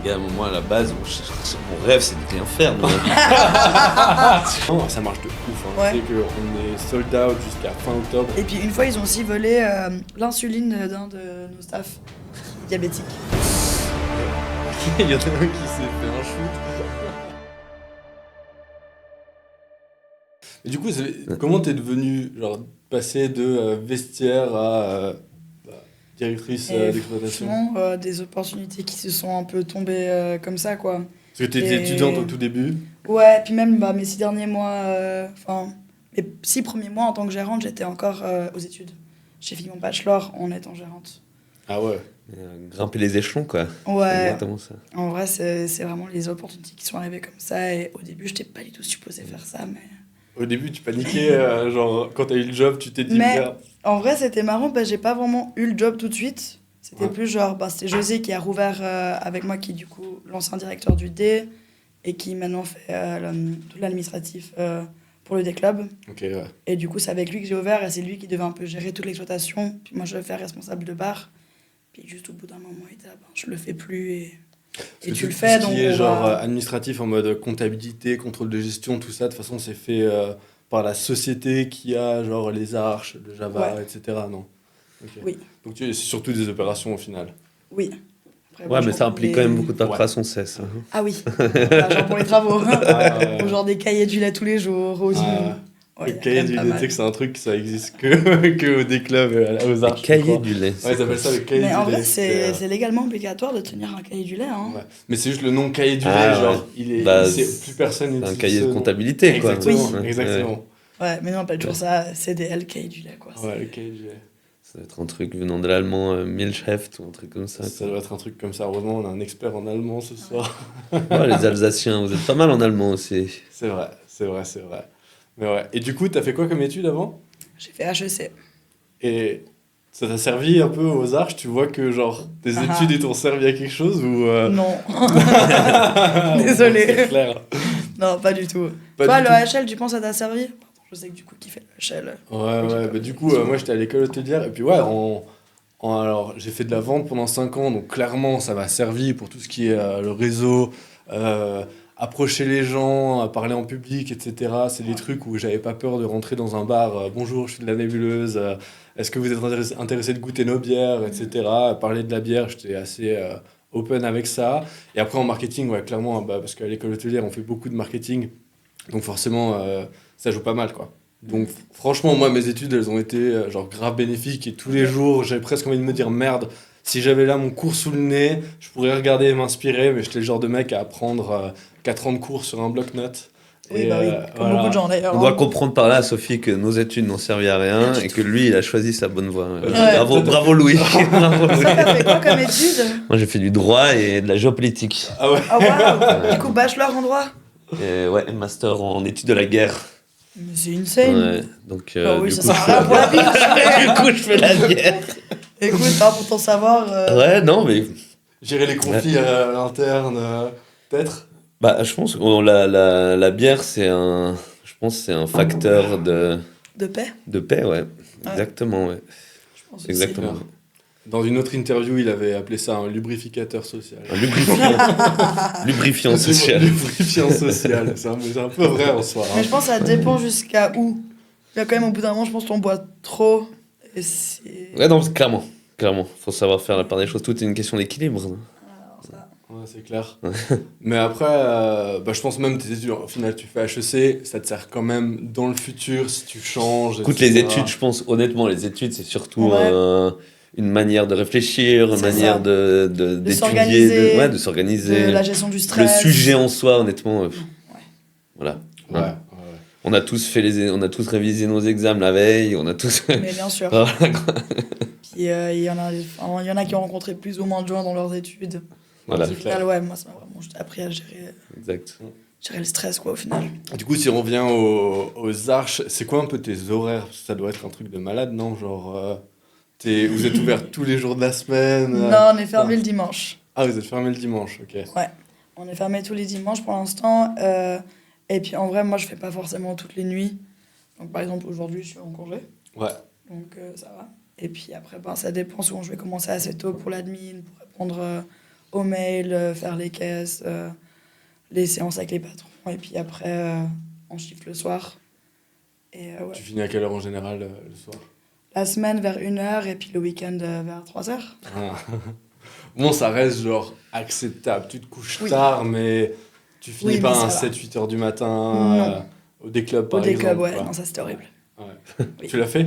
Et à un moment, à la base, mon rêve, c'est de rien faire. Non, ça marche de ouf. Hein. Ouais. C'est qu'on est sold out jusqu'à fin octobre. Et puis une fois, ils ont aussi volé l'insuline d'un de nos staffs diabétiques. Il y en a un qui s'est fait un shoot. Et du coup, comment t'es devenu, genre, passer de vestiaire à directrice d'exploitation? Franchement, des opportunités qui se sont un peu tombées comme ça, quoi. Parce que t'étais étudiante au tout début. Ouais, puis même mes 6 derniers mois, mes 6 premiers mois en tant que gérante, j'étais encore aux études. J'ai fini mon bachelor en étant gérante. Ah ouais. Grimper les échelons, quoi. C'est Ouais, exactement ça. en vrai, c'est vraiment les opportunités qui sont arrivées comme ça. Et au début, je n'étais pas du tout supposée faire ça, mais... Au début, tu paniquais, genre, quand t'as eu le job, tu t'es dit... Mais merde. en vrai, c'était marrant parce que j'ai pas vraiment eu le job tout de suite. C'était Ouais. plus genre, c'était José qui a rouvert avec moi, qui est du coup l'ancien directeur du D et qui maintenant fait tout l'administratif pour le D-Club. Ok, ouais. Et du coup, c'est avec lui que j'ai ouvert et c'est lui qui devait un peu gérer toute l'exploitation. Puis moi, je devais faire responsable de bar. Puis juste au bout d'un moment, il était là, je le fais plus et Parce tu que le fais. tout ce Donc qui est on genre va- administratif en mode comptabilité, contrôle de gestion, tout ça, de toute façon, c'est fait par la société qui a genre les arches, le Java, Ouais. etc. Non. Ok. Oui. Donc c'est surtout des opérations au final. Oui. Après, Ouais, je mais ça reprends implique les- quand même beaucoup de paperasse, on sait ça. Ah oui, genre pour les travaux. Ouais. Ou genre des cahiers du lait tous les jours. Aussi. Le Ouais, y a cahier quand du même pas lait, mal. tu sais que c'est un truc que ça existe que des clubs aux arches. Le je cahier crois. du lait. Ouais, ils appellent ça le cahier Mais du en lait. vrai, c'est légalement obligatoire de tenir un cahier du lait. Hein. Ouais. Mais c'est juste le nom cahier du Ah, lait, ouais. genre, il est, Bah, plus personne C'est un n'utilise cahier ce de nom. comptabilité, quoi. Exactement, Ouais. exactement. Ouais, mais non, on appelle toujours ça CDL, cahier du lait. Quoi. Ouais, le cahier du lait. Ça doit être un truc venant de l'allemand, Milchheft ou un truc comme ça. Ça doit être un truc comme ça. Heureusement, on a un expert en allemand ce soir. Ouais, les Alsaciens, vous êtes pas mal en allemand aussi. C'est vrai, c'est vrai, c'est vrai. Mais ouais. Et du coup, t'as fait quoi comme étude avant? J'ai fait HEC. Et ça t'a servi un peu aux arches? Tu vois que genre tes Ah. études ils t'ont servi à quelque chose ou Non. Désolé. Désolé. C'est clair. Non, pas du tout. Pas Toi, du le tout. HL, tu penses que ça t'a servi? Pardon, je sais que du coup, qui fait le HL. Ouais, J'ai ouais. pas Bah, eu du de coup, question. moi j'étais à l'école hôtelière et puis ouais, alors j'ai fait de la vente pendant 5 ans, donc clairement ça m'a servi pour tout ce qui est le réseau, approcher les gens, parler en public, etc. C'est des trucs où j'avais pas peur de rentrer dans un bar. Bonjour, je suis de la nébuleuse. Est-ce que vous êtes intéressé de goûter nos bières, etc. Parler de la bière, j'étais assez open avec ça. Et après en marketing, ouais, clairement, parce qu'à l'école hôtelière, on fait beaucoup de marketing. Donc forcément, ça joue pas mal, quoi. Donc franchement, moi, mes études, elles ont été genre grave bénéfiques. Et tous les jours, j'avais presque envie de me dire, merde, si j'avais là mon cours sous le nez, je pourrais regarder et m'inspirer. Mais j'étais le genre de mec à apprendre 4 ans de cours sur un bloc-notes. Oui, Et, bah oui, comme beaucoup de gens d'ailleurs. On doit comprendre par là, Sophie, que nos études n'ont servi à rien et que lui, il a choisi sa bonne voie. Ouais. Bravo, bravo Louis. Bravo, Louis. Ça, t'as fait quoi comme études? Moi, j'ai fait du droit et de la géopolitique. Ah ouais. Ah waouh! Du coup, bachelor en droit? Et ouais, master en études de la guerre. Mais c'est insane! Ouais, donc Ah oui, du ça coup, sert à rien pour la vie, du coup, je fais la guerre. Écoute, pour ton savoir. Ouais, non, mais Gérer les conflits à l'interne, peut-être. bah, je pense que la bière, je pense, que c'est un facteur De paix? de paix, ouais. Exactement, ouais. Je pense aussi. Exactement. Dans une autre interview, il avait appelé ça un lubrificateur social. Un lubrifiant social. Lubrifiant social. C'est un peu vrai en soi. Mais je pense que ça dépend jusqu'à où. Il y a quand même au bout d'un moment, je pense qu'on boit trop. Et c'est. Ouais, non, clairement. Clairement, faut savoir faire la part des choses. Tout est une question d'équilibre. Alors, ça. Ouais, c'est clair. Mais après, je pense même tes études, au final, tu fais HEC, ça te sert quand même dans le futur si tu changes. Écoute, etc. les études, je pense, honnêtement, les études, c'est surtout Ouais. une manière de réfléchir, une C'est manière ça. d'étudier, s'organiser, de s'organiser. De la gestion du Le stress. sujet en soi, honnêtement, voilà. Ouais, Hein. ouais. On a tous on a tous révisé nos examens la veille, on a tous. Mais bien sûr. Voilà, Puis il y en a qui ont rencontré plus ou moins de gens dans leurs études. Voilà, Au final, ouais, moi, ça m'a vraiment appris à exact. gérer le stress, quoi, au final. Du coup, si on revient aux arches, c'est quoi un peu tes horaires? Parce que ça doit être un truc de malade, non? Genre, vous êtes ouvert tous les jours de la semaine? Non, on est fermé le dimanche. Ah, vous êtes fermé le dimanche, ok. On est fermé tous les dimanches pour l'instant. Et puis en vrai, moi, je fais pas forcément toutes les nuits. Donc par exemple, aujourd'hui, je suis en congé. Ouais. Donc ça va. Et puis après, ça dépend. Souvent, je vais commencer assez tôt pour l'admin, pour répondre au mail, faire les caisses, les séances avec les patrons. Et puis après, on shift le soir. Et ouais. Tu finis à quelle heure en général le soir? La semaine vers 1h et puis le week-end vers 3h. Ah. Bon, ça reste genre acceptable. Tu te couches Oui. tard, mais tu finis Oui, pas mais à ça va. 7-8 heures du matin Non. au D-Club, par Au day exemple. club, ouais. quoi. Non, ça c'était horrible. Ouais. Oui. Tu l'as fait?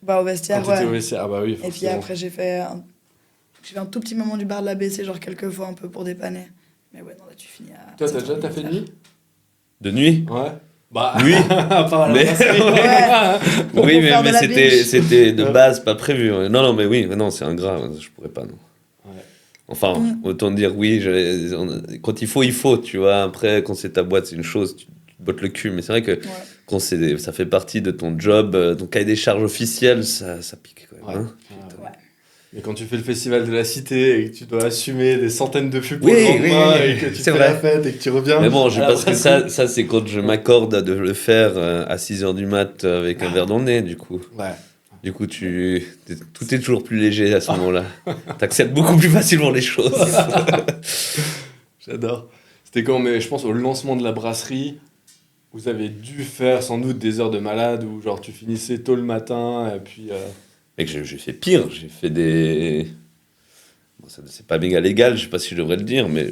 Bah, au Quand vestiaire, t'étais ouais. au lycée? Ah bah oui, Et puis forcément. après, j'ai fait un tout petit moment du bar de l'ABC, genre quelques fois un peu pour dépanner. Mais ouais, non, là, tu finis à. Toi, 7h30, t'as fait de nuit? De nuit? Ouais. Bah, Oui. à part à la Mais- brasserie. Ouais. Pour Oui, faire de mais la c'était de Ouais. base pas prévu. Ouais. Non, non, mais oui, mais non, c'est ingrat. Je pourrais pas, non. Ouais. Enfin, autant dire oui, quand il faut, tu vois. Après, quand c'est ta boîte, c'est une chose, tu te bottes le cul. Mais c'est vrai que Ouais. quand ça fait partie de ton job, ton cahier des charges officiel, ça pique quand même. Ouais. Hein. Ouais. Ouais. Mais quand tu fais le festival de la cité et que tu dois assumer des centaines de fûts pour Oui, le lendemain oui, et que tu c'est fais vrai. la fête et que tu reviens. Mais bon, à la parce que brasserie. ça c'est quand je m'accorde de le faire à 6h du mat avec un verre dans le nez, du coup. Ouais. Du coup, tout est toujours plus léger à ce moment-là. T'acceptes beaucoup plus facilement les choses. J'adore. C'était quand, mais je pense au lancement de la brasserie, vous avez dû faire sans doute des heures de malade où genre tu finissais tôt le matin et puis. Mec, j'ai fait pire. J'ai fait des. Bon, c'est pas méga légal, je sais pas si je devrais le dire, mais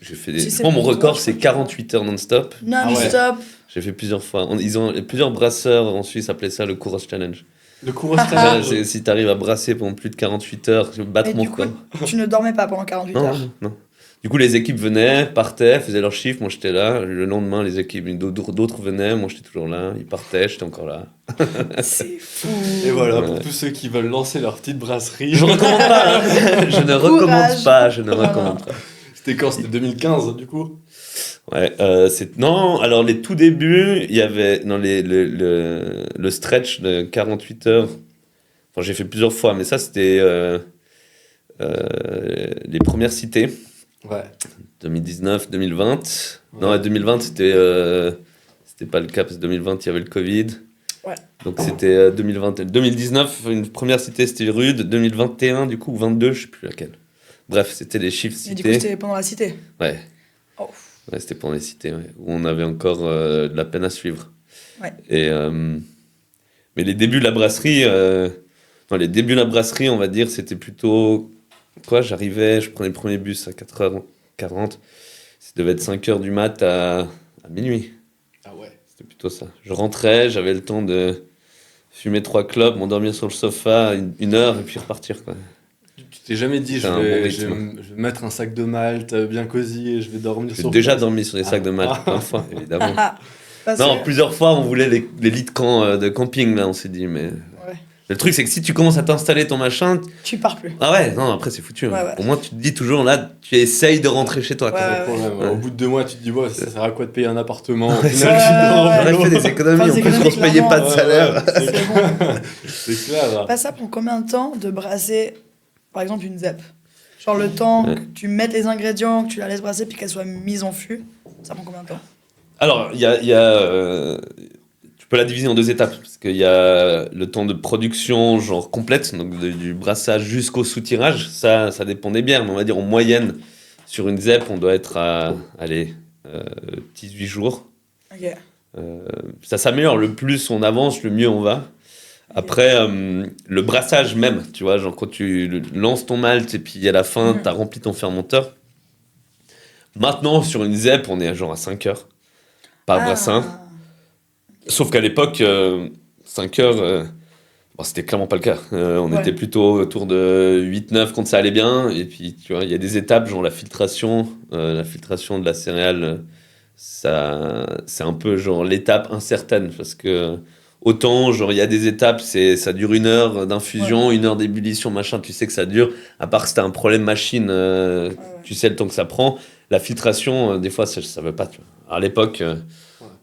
j'ai fait des. Si, Je c'est crois mon pour toi, record, je c'est crois que- 48 heures non-stop. Non-stop. J'ai fait plusieurs fois. Ils ont plusieurs brasseurs en Suisse appelaient ça le Kouros Challenge. Le cours au Ça, stage. si t'arrives à brasser pendant plus de 48 heures, je vais battre Et mon du coup, record. tu ne dormais pas pendant 48 Non, heures. non. Du coup, les équipes venaient, partaient, faisaient leur chiffre, moi j'étais là. Le lendemain, les équipes, d'autres venaient, moi j'étais toujours là. Ils partaient, j'étais encore là. C'est fou. Et voilà, pour Ouais. tous ceux qui veulent lancer leur petite brasserie. Je recommande pas, hein. Je ne recommande Courage. pas, je ne Voilà. recommande pas. C'était quand? C'était 2015 du coup? Ouais, non, alors les tout débuts, il y avait dans le stretch de 48 heures. Enfin, j'ai fait plusieurs fois, mais ça c'était les premières cités, Ouais. 2019, 2020. Non, Ouais. 2020 c'était pas le cas parce que 2020 il y avait le Covid. Ouais. Donc c'était 2020, 2019, une première cité c'était rude, 2021 du coup, ou 22, je sais plus laquelle. Bref, c'était les chiffres Et du coup, cités. c'était pendant la cité. Ouais. Oh. Ouais, c'était pendant les cités, ouais, où on avait encore de la peine à suivre. Ouais. Et, mais les débuts de la brasserie, on va dire, c'était plutôt. Quoi, je prenais le premier bus à 4h40. Ça devait être 5h du mat à minuit. Ah ouais. C'était plutôt ça. Je rentrais, j'avais le temps de fumer 3 clopes, m'endormir sur le sofa une heure et puis repartir, quoi. Tu t'es jamais dit, C'est un bon je rythme. vais mettre un sac de malt bien cosy et je vais dormir J'ai sur déjà place. dormi sur des sacs de Ah. malt plein de fois, évidemment. Parce Non, que- plusieurs fois, on voulait les lits de camp de camping, là, on s'est dit, mais. Ouais. Le truc, c'est que si tu commences à t'installer ton machin. Tu pars plus. Ah ouais, non, après, c'est foutu. Ouais, ouais. Au moins, tu te dis toujours, là, tu essayes de rentrer chez toi. quoi. Ouais, Pas de problème. ouais. Au bout de 2 mois, tu te dis, ouais, ça sert à quoi de payer un appartement? Au Ouais, final, c'est- tu dors ouais, au J'aurais boulot. fait des économies, Enfin, en des plus, on économies, se payait pas de clairement. salaire. Ouais, C'est bon. C'est clair. Pas ça prend combien de temps de brasser, par exemple, une ZEP? Genre le temps Ouais. que tu mettes les ingrédients, que tu la laisses brasser, puis qu'elle soit mise en fût, ça prend combien de temps? Alors, tu peux la diviser en 2 étapes. Parce qu'il y a le temps de production, genre complète, donc du brassage jusqu'au soutirage. Ça dépend des bières, mais on va dire en moyenne, sur une ZEP, on doit être à, allez, 18 jours. Ok. Ça s'améliore, le plus on avance, le mieux on va. Après, le brassage même, tu vois, genre quand tu lances ton malt et puis à la fin, t'as rempli ton fermenteur. Maintenant, sur une ZEP, on est à genre à 5 heures par brassin. Sauf qu'à l'époque, 5 heures, bon, c'était clairement pas le cas. On Ouais. était plutôt autour de 8-9 quand ça allait bien. Et puis, tu vois, il y a des étapes, genre la filtration de la céréale, ça, c'est un peu genre l'étape incertaine. Parce que autant, genre, il y a des étapes, ça dure 1 heure d'infusion, 1 heure d'ébullition, machin, tu sais que ça dure. À part si t'as un problème machine, Ouais. tu sais le temps que ça prend. La filtration, des fois, ça veut pas. Tu vois. Alors, à l'époque,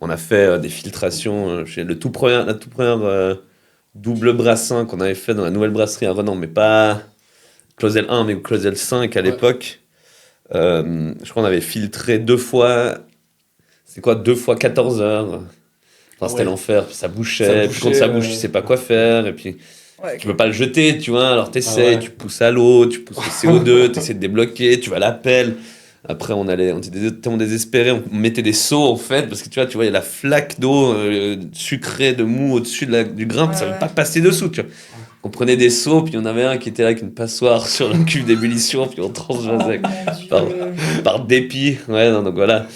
on a fait des filtrations. Chez la toute première double brassin qu'on avait fait dans la nouvelle brasserie à Renan, mais pas Clausel 1, mais Clausel 5 à Ouais. l'époque. Je crois qu'on avait filtré 2 fois. C'est quoi, 2 fois 14 heures. Enfin, c'était Ouais. l'enfer, puis ça Ça bouchait, puis quand ça bouchait, bouche, tu sais pas quoi faire, et puis Ouais, Tu peux pas le jeter, tu vois, alors t'essaies, Ah ouais. tu pousses à l'eau, tu pousses le CO2, t'essaies de débloquer, tu vas à la pelle. Après, on était tellement désespérés, on mettait des seaux en fait, parce que tu vois, il y a la flaque d'eau sucrée de mou au-dessus du grain, puis ça veut Ouais. pas passer dessous, tu vois. On prenait des seaux, puis il y en avait un qui était là avec une passoire sur le cuve d'ébullition, puis on transvasait Oh mon Dieu. par, par dépit. Ouais, non, donc voilà.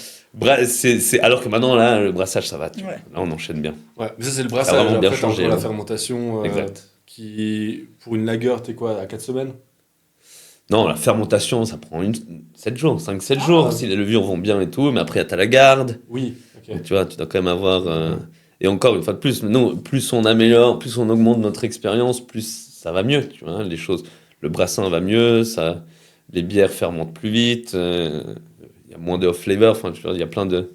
Alors que maintenant, là, le brassage, ça va. Tu vois. Ouais. Là, on enchaîne bien. Ouais, mais ça c'est le Ça a brassage. vraiment bien Après, t'as changé, encore la hein. fermentation Exact. qui, pour une lager, t'es quoi, à 4 semaines? Non, la fermentation, ça prend 7 jours, 5-7 Ah. jours, si les levures vont bien et tout, mais après, t'as la garde. Oui, ok. Donc, tu vois, tu dois quand même avoir. Et encore une fois de plus, nous, plus on améliore, plus on augmente notre expérience, plus ça va mieux, tu vois, les choses. Le brassin va mieux, les bières fermentent plus vite, il y a moins de off-flavor, enfin, tu vois, il y a plein de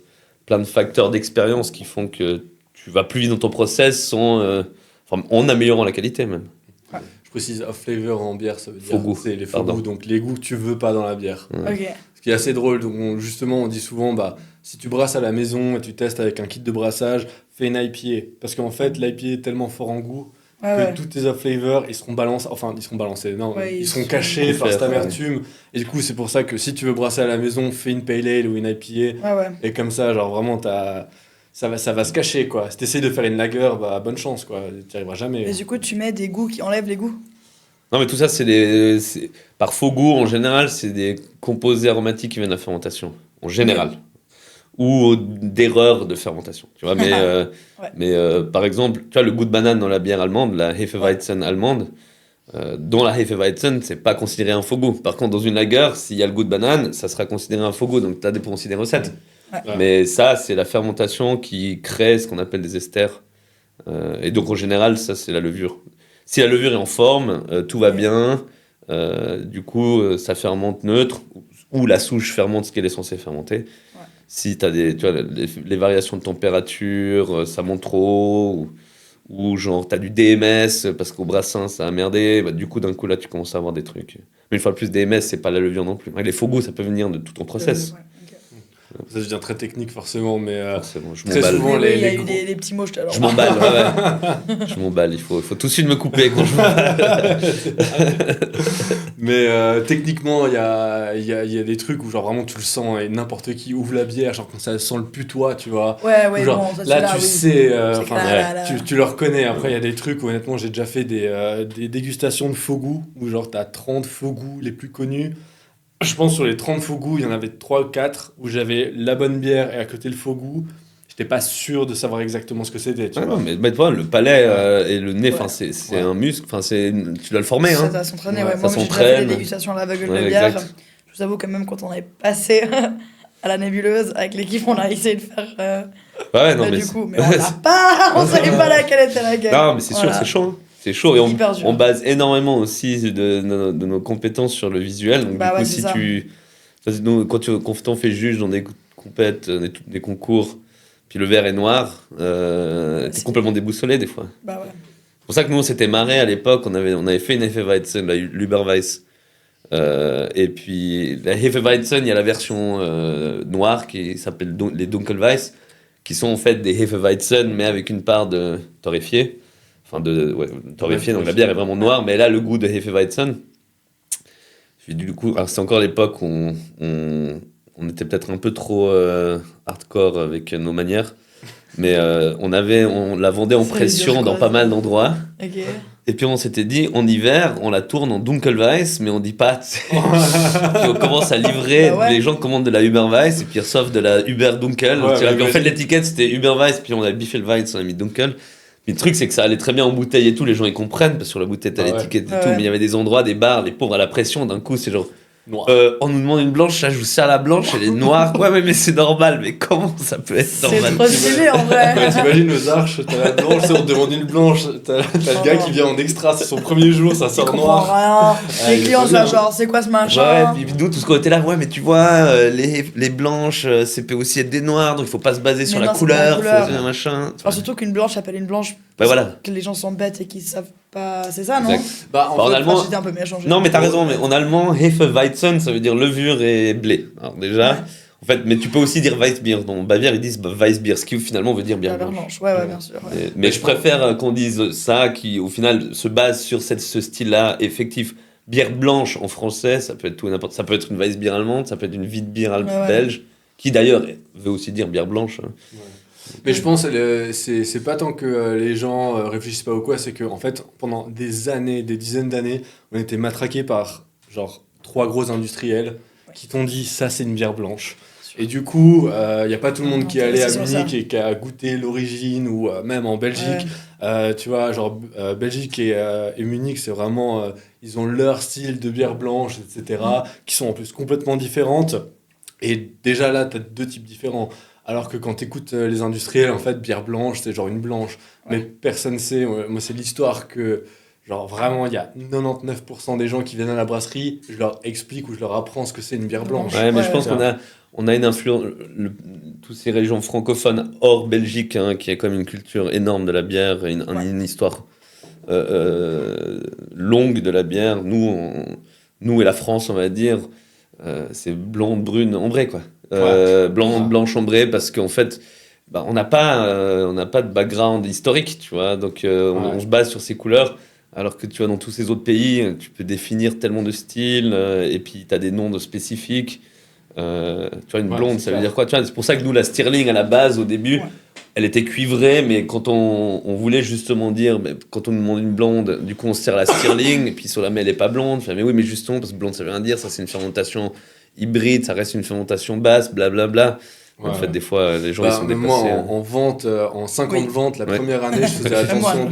facteurs d'expérience qui font que tu vas plus vite dans ton process en améliorant la qualité même. Je précise, off-flavor en bière, ça veut dire Faux goût, c'est les faux pardon. goûts, donc les goûts que tu veux pas dans la bière. Ok. Ce qui est assez drôle, donc justement, on dit souvent, bah, si tu brasses à la maison et tu testes avec un kit de brassage, fais une IPA. Parce qu'en fait, l'IPA est tellement fort en goût Ouais, que ouais. tous tes off-flavors, ils seront balancés, non, Ouais, ils ils seront sont cachés par cette couverts, ouais. amertume. Et du coup, c'est pour ça que si tu veux brasser à la maison, fais une Pale Ale ou une IPA. Ouais, ouais. Et comme ça, genre vraiment, ça va se cacher, quoi. Si t'essayes de faire une lager, bah, bonne chance, quoi. T'y arriveras jamais. Et du coup, tu mets des goûts qui enlèvent les goûts. Non, mais tout ça, par faux goût, en général, c'est des composés aromatiques qui viennent de la fermentation, en général. Ou d'erreurs de fermentation, tu vois. Mais par exemple, tu vois, le goût de banane dans la bière allemande, la Hefeweizen allemande, dans la Hefeweizen, c'est pas considéré un faux goût. Par contre, dans une lager, s'il y a le goût de banane, ça sera considéré un faux goût, donc ça dépend aussi des recettes. Ouais. Mais ça, c'est la fermentation qui crée ce qu'on appelle des esters. Et donc, en général, ça, c'est la levure. Si la levure est en forme, tout va bien. Du coup, ça fermente neutre, ou la souche fermente ce qu'elle est censée fermenter. Ouais. Si tu as tu vois, les variations de température, ça monte trop, ou genre tu as du DMS parce qu'au brassin ça a merdé, bah, du coup, d'un coup, là, tu commences à avoir des trucs. Mais une fois de plus, DMS, c'est pas la levure non plus. Les faux goûts, ça peut venir de tout ton process. Ouais, ok. Ça devient très technique, forcément, mais Forcément, je très m'emballe. souvent, Oui, il y a les eu gros- des petits mots, je te Je m'emballe, ouais. Je m'emballe, il faut tout de suite me couper quand je m'emballe. Mais techniquement, il y a des trucs où genre vraiment tu le sens et n'importe qui ouvre la bière, genre quand ça sent le putois, tu vois. Ouais, ouais, Ou genre, bon, ça, là, celui-là, tu oui. sais, C'est enfin, clair, ouais, là. tu le reconnais. Après, il y a des trucs où honnêtement, j'ai déjà fait des dégustations de faux goûts où genre t'as 30 faux goûts les plus connus. Je pense sur les 30 faux goûts, il y en avait 3 ou 4 où j'avais la bonne bière et à côté le faux goût. J'étais pas sûr de savoir exactement ce que c'était, tu Ouais, vois. non, mais toi, le palais et le nez, Ouais. c'est Ouais. un muscle, tu dois le former. Ça Hein. doit s'entraîner, Ouais, ouais. ça Moi, j'ai déjà fait s'entraîne. des dégustations à l'aveugle Ouais, de bière. exact. Je vous avoue que même quand on est passé à la nébuleuse, avec l'équipe, on a essayé de faire. Ouais, non, Bah, mais du coup, mais on l'a pas, on savait pas laquelle était laquelle. non, mais c'est sûr, Voilà. c'est chaud. Hein. C'est chaud et Hyper dur. on base énormément aussi de nos compétences sur le visuel. Donc, Bah du coup, ouais, si c'est ça. parce que nous, quand on fait juge dans des compètes, des concours, puis le verre est noir, t'es C'est- complètement déboussolé des fois. Bah ouais. C'est pour ça que nous, on s'était marré à l'époque. On avait fait une Hefeweizen, la l'Uberweiss. Et puis, la Hefeweizen, il y a la version noire qui s'appelle les Dunkelweiss, qui sont en fait des Hefeweizen, mais avec une part de torréfié. Enfin, torréfié, donc la bière est vraiment noire, mais elle a le goût de Hefeweizen. Puis, du coup, alors c'est encore l'époque où on était peut-être un peu trop hardcore avec nos manières. Mais on la vendait en Ça veut pression dire dans quoi, pas ça mal d'endroits. Ok. Et puis on s'était dit, en hiver, on la tourne en Dunkelweiss, mais on dit pas. Tu sais. Puis on commence à livrer, Bah ouais. les gens commandent de la Uberweiss et puis ils reçoivent de la Uber Dunkel. Ouais, Tu vois, mais puis en fait, imagine. l'étiquette c'était Uberweiss, puis on a biffé le Weiss, on a mis Dunkel. Mais le truc, c'est que ça allait très bien en bouteille et tout, les gens ils comprennent, parce que sur la bouteille t'as Ah ouais. l'étiquette et Ouais, tout, ouais. mais il y avait des endroits, des bars, les pauvres à la pression, d'un coup c'est genre. Noir. On nous demande une blanche, là je vous sers la blanche, elle est noire. Ouais, mais c'est normal, mais comment ça peut être C'est normal? trop stylé en vrai. Ouais, t'imagines aux arches, t'as la blanche, on te demande une blanche, t'as le gars qui vient en extra, c'est son premier jour, ça Je sort comprends noir. rien. Ah, Les il est clients pas sont là, bien. genre, c'est quoi ce Ouais, machin? puis nous, tout ce qu'on était là, ouais, mais tu vois, les blanches, c'est peut aussi être des noirs, donc il faut pas se baser sur Mais la non, c'est pas la couleur, couleur. faut machin. Enfin, surtout qu'une blanche appelle une blanche. Ouais, voilà. Que les gens sont bêtes et qu'ils savent pas. C'est ça, non? Exact. Bah, Bah, en fait, allemand- Enfin, j'étais un peu méchangé. Non, mais t'as raison, mais en allemand, Hefeweizen, ça veut dire levure et blé. Alors déjà, Ouais. En fait, mais tu peux aussi dire Weissbier. Dans Bavière, ils disent Weissbier, ce qui finalement veut dire bière La bière blanche. blanche. Ouais, bien sûr. Ouais. Mais je préfère qu'on dise ça, qui au final se base sur ce style-là effectif. Bière blanche en français, ça peut être tout et n'importe. Ça peut être une Weissbier allemande, ça peut être une Witbier Ouais. belge, qui d'ailleurs veut aussi dire bière blanche. Ouais. Mais je pense que c'est pas tant que les gens réfléchissent pas ou quoi, c'est que en fait pendant des années, des dizaines d'années, on était matraqués par genre 3 gros industriels qui t'ont dit ça c'est une bière blanche. Et du coup, il y a pas tout le monde qui est allé à C'est sur Munich ça. et qui a goûté l'origine ou même en Belgique. Tu vois, genre Belgique et Munich, c'est vraiment ils ont leur style de bière blanche, etc. Qui sont en plus complètement différentes. Et déjà là, tu as 2 types différents. Alors que quand tu écoutes les industriels, en fait, bière blanche, c'est genre une blanche. Mais personne sait. Moi, c'est l'histoire que, genre, vraiment, il y a 99% des gens qui viennent à la brasserie, je leur explique ou je leur apprends ce que c'est une bière blanche. Ouais, mais je pense Ouais. qu'on a une influence, toutes ces régions francophones hors Belgique, hein, qui a quand même une culture énorme de la bière, une histoire longue de la bière. Nous et la France, on va dire, c'est blonde, brune, ambrée, quoi. Blanche, ambrée, parce qu'en fait, bah, on n'a pas de background historique, tu vois, donc on se base sur ces couleurs. Alors que tu vois, dans tous ces autres pays, tu peux définir tellement de styles, et puis tu as des noms de spécifiques. Tu vois, une blonde, ça veut dire quoi? Tu vois, c'est pour ça que nous, la Stirling, à la base, au début, elle était cuivrée, mais quand on voulait justement dire, mais quand on nous demande une blonde, du coup, on se sert la Stirling, et puis sur la mais elle est pas blonde. Enfin, mais oui, mais justement, parce que blonde, ça veut rien dire, ça, c'est une fermentation hybride, ça reste une fermentation basse, blablabla. En fait, des fois, les gens, ils sont même dépassés. moi, en vente, en 5 ans de vente, la première année, je faisais Moi. attention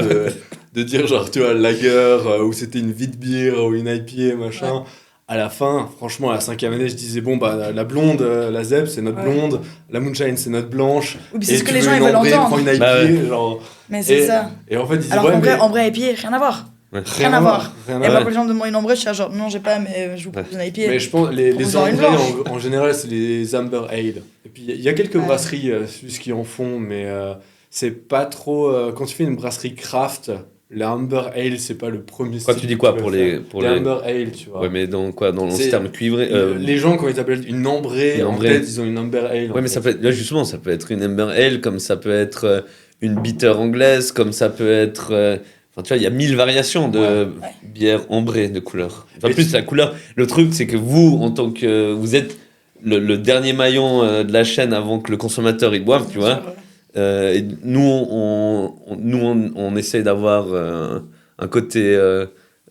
de dire, genre, tu vois, lager, ou c'était une Witbier, ou une IPA, machin. À la fin, franchement, à la 5e année, je disais, bon, bah, la blonde, la Zeb, c'est notre blonde, la Moonshine, c'est notre blanche. Oui, c'est et ce que tu les veux gens ils une veulent ambrée, entendre. prends une IPA, Bah ouais. genre. Mais c'est ça. Et en fait, ils disent, Alors ouais, qu'en mais. vrai, en vrai, IPA, rien à voir. Rien à voir. Rien Et à moi, voir. quand les gens me demandent une ambrée, je suis genre, non, j'ai pas, mais je vous propose une IPA. Mais je pense les Proposant une ambrés blanche. en général c'est les Amber Ale. Et puis il y a quelques Ouais. brasseries suisses qui en font, mais c'est pas trop. Quand tu fais une brasserie craft, la Amber Ale c'est pas le premier Quoi, style tu dis que quoi vas pour faire. les Amber Ale, tu vois. Ouais, mais dans quoi? Dans le C'est- terme cuivré? Les gens quand ils appellent une ambrée, Une en ambrée. tête ils ont une Amber Ale. Ouais, en mais fait. ça peut être, là justement, ça peut être une Amber Ale, comme ça peut être une bitter anglaise, comme ça peut être. Enfin, tu vois, il y a 1000 variations de bière ambrée de couleur. Enfin, Et plus tu- la couleur. Le truc, c'est que vous, en tant que. Vous êtes le dernier maillon de la chaîne avant que le consommateur il boive, tu vois. Et nous, on essaie d'avoir un côté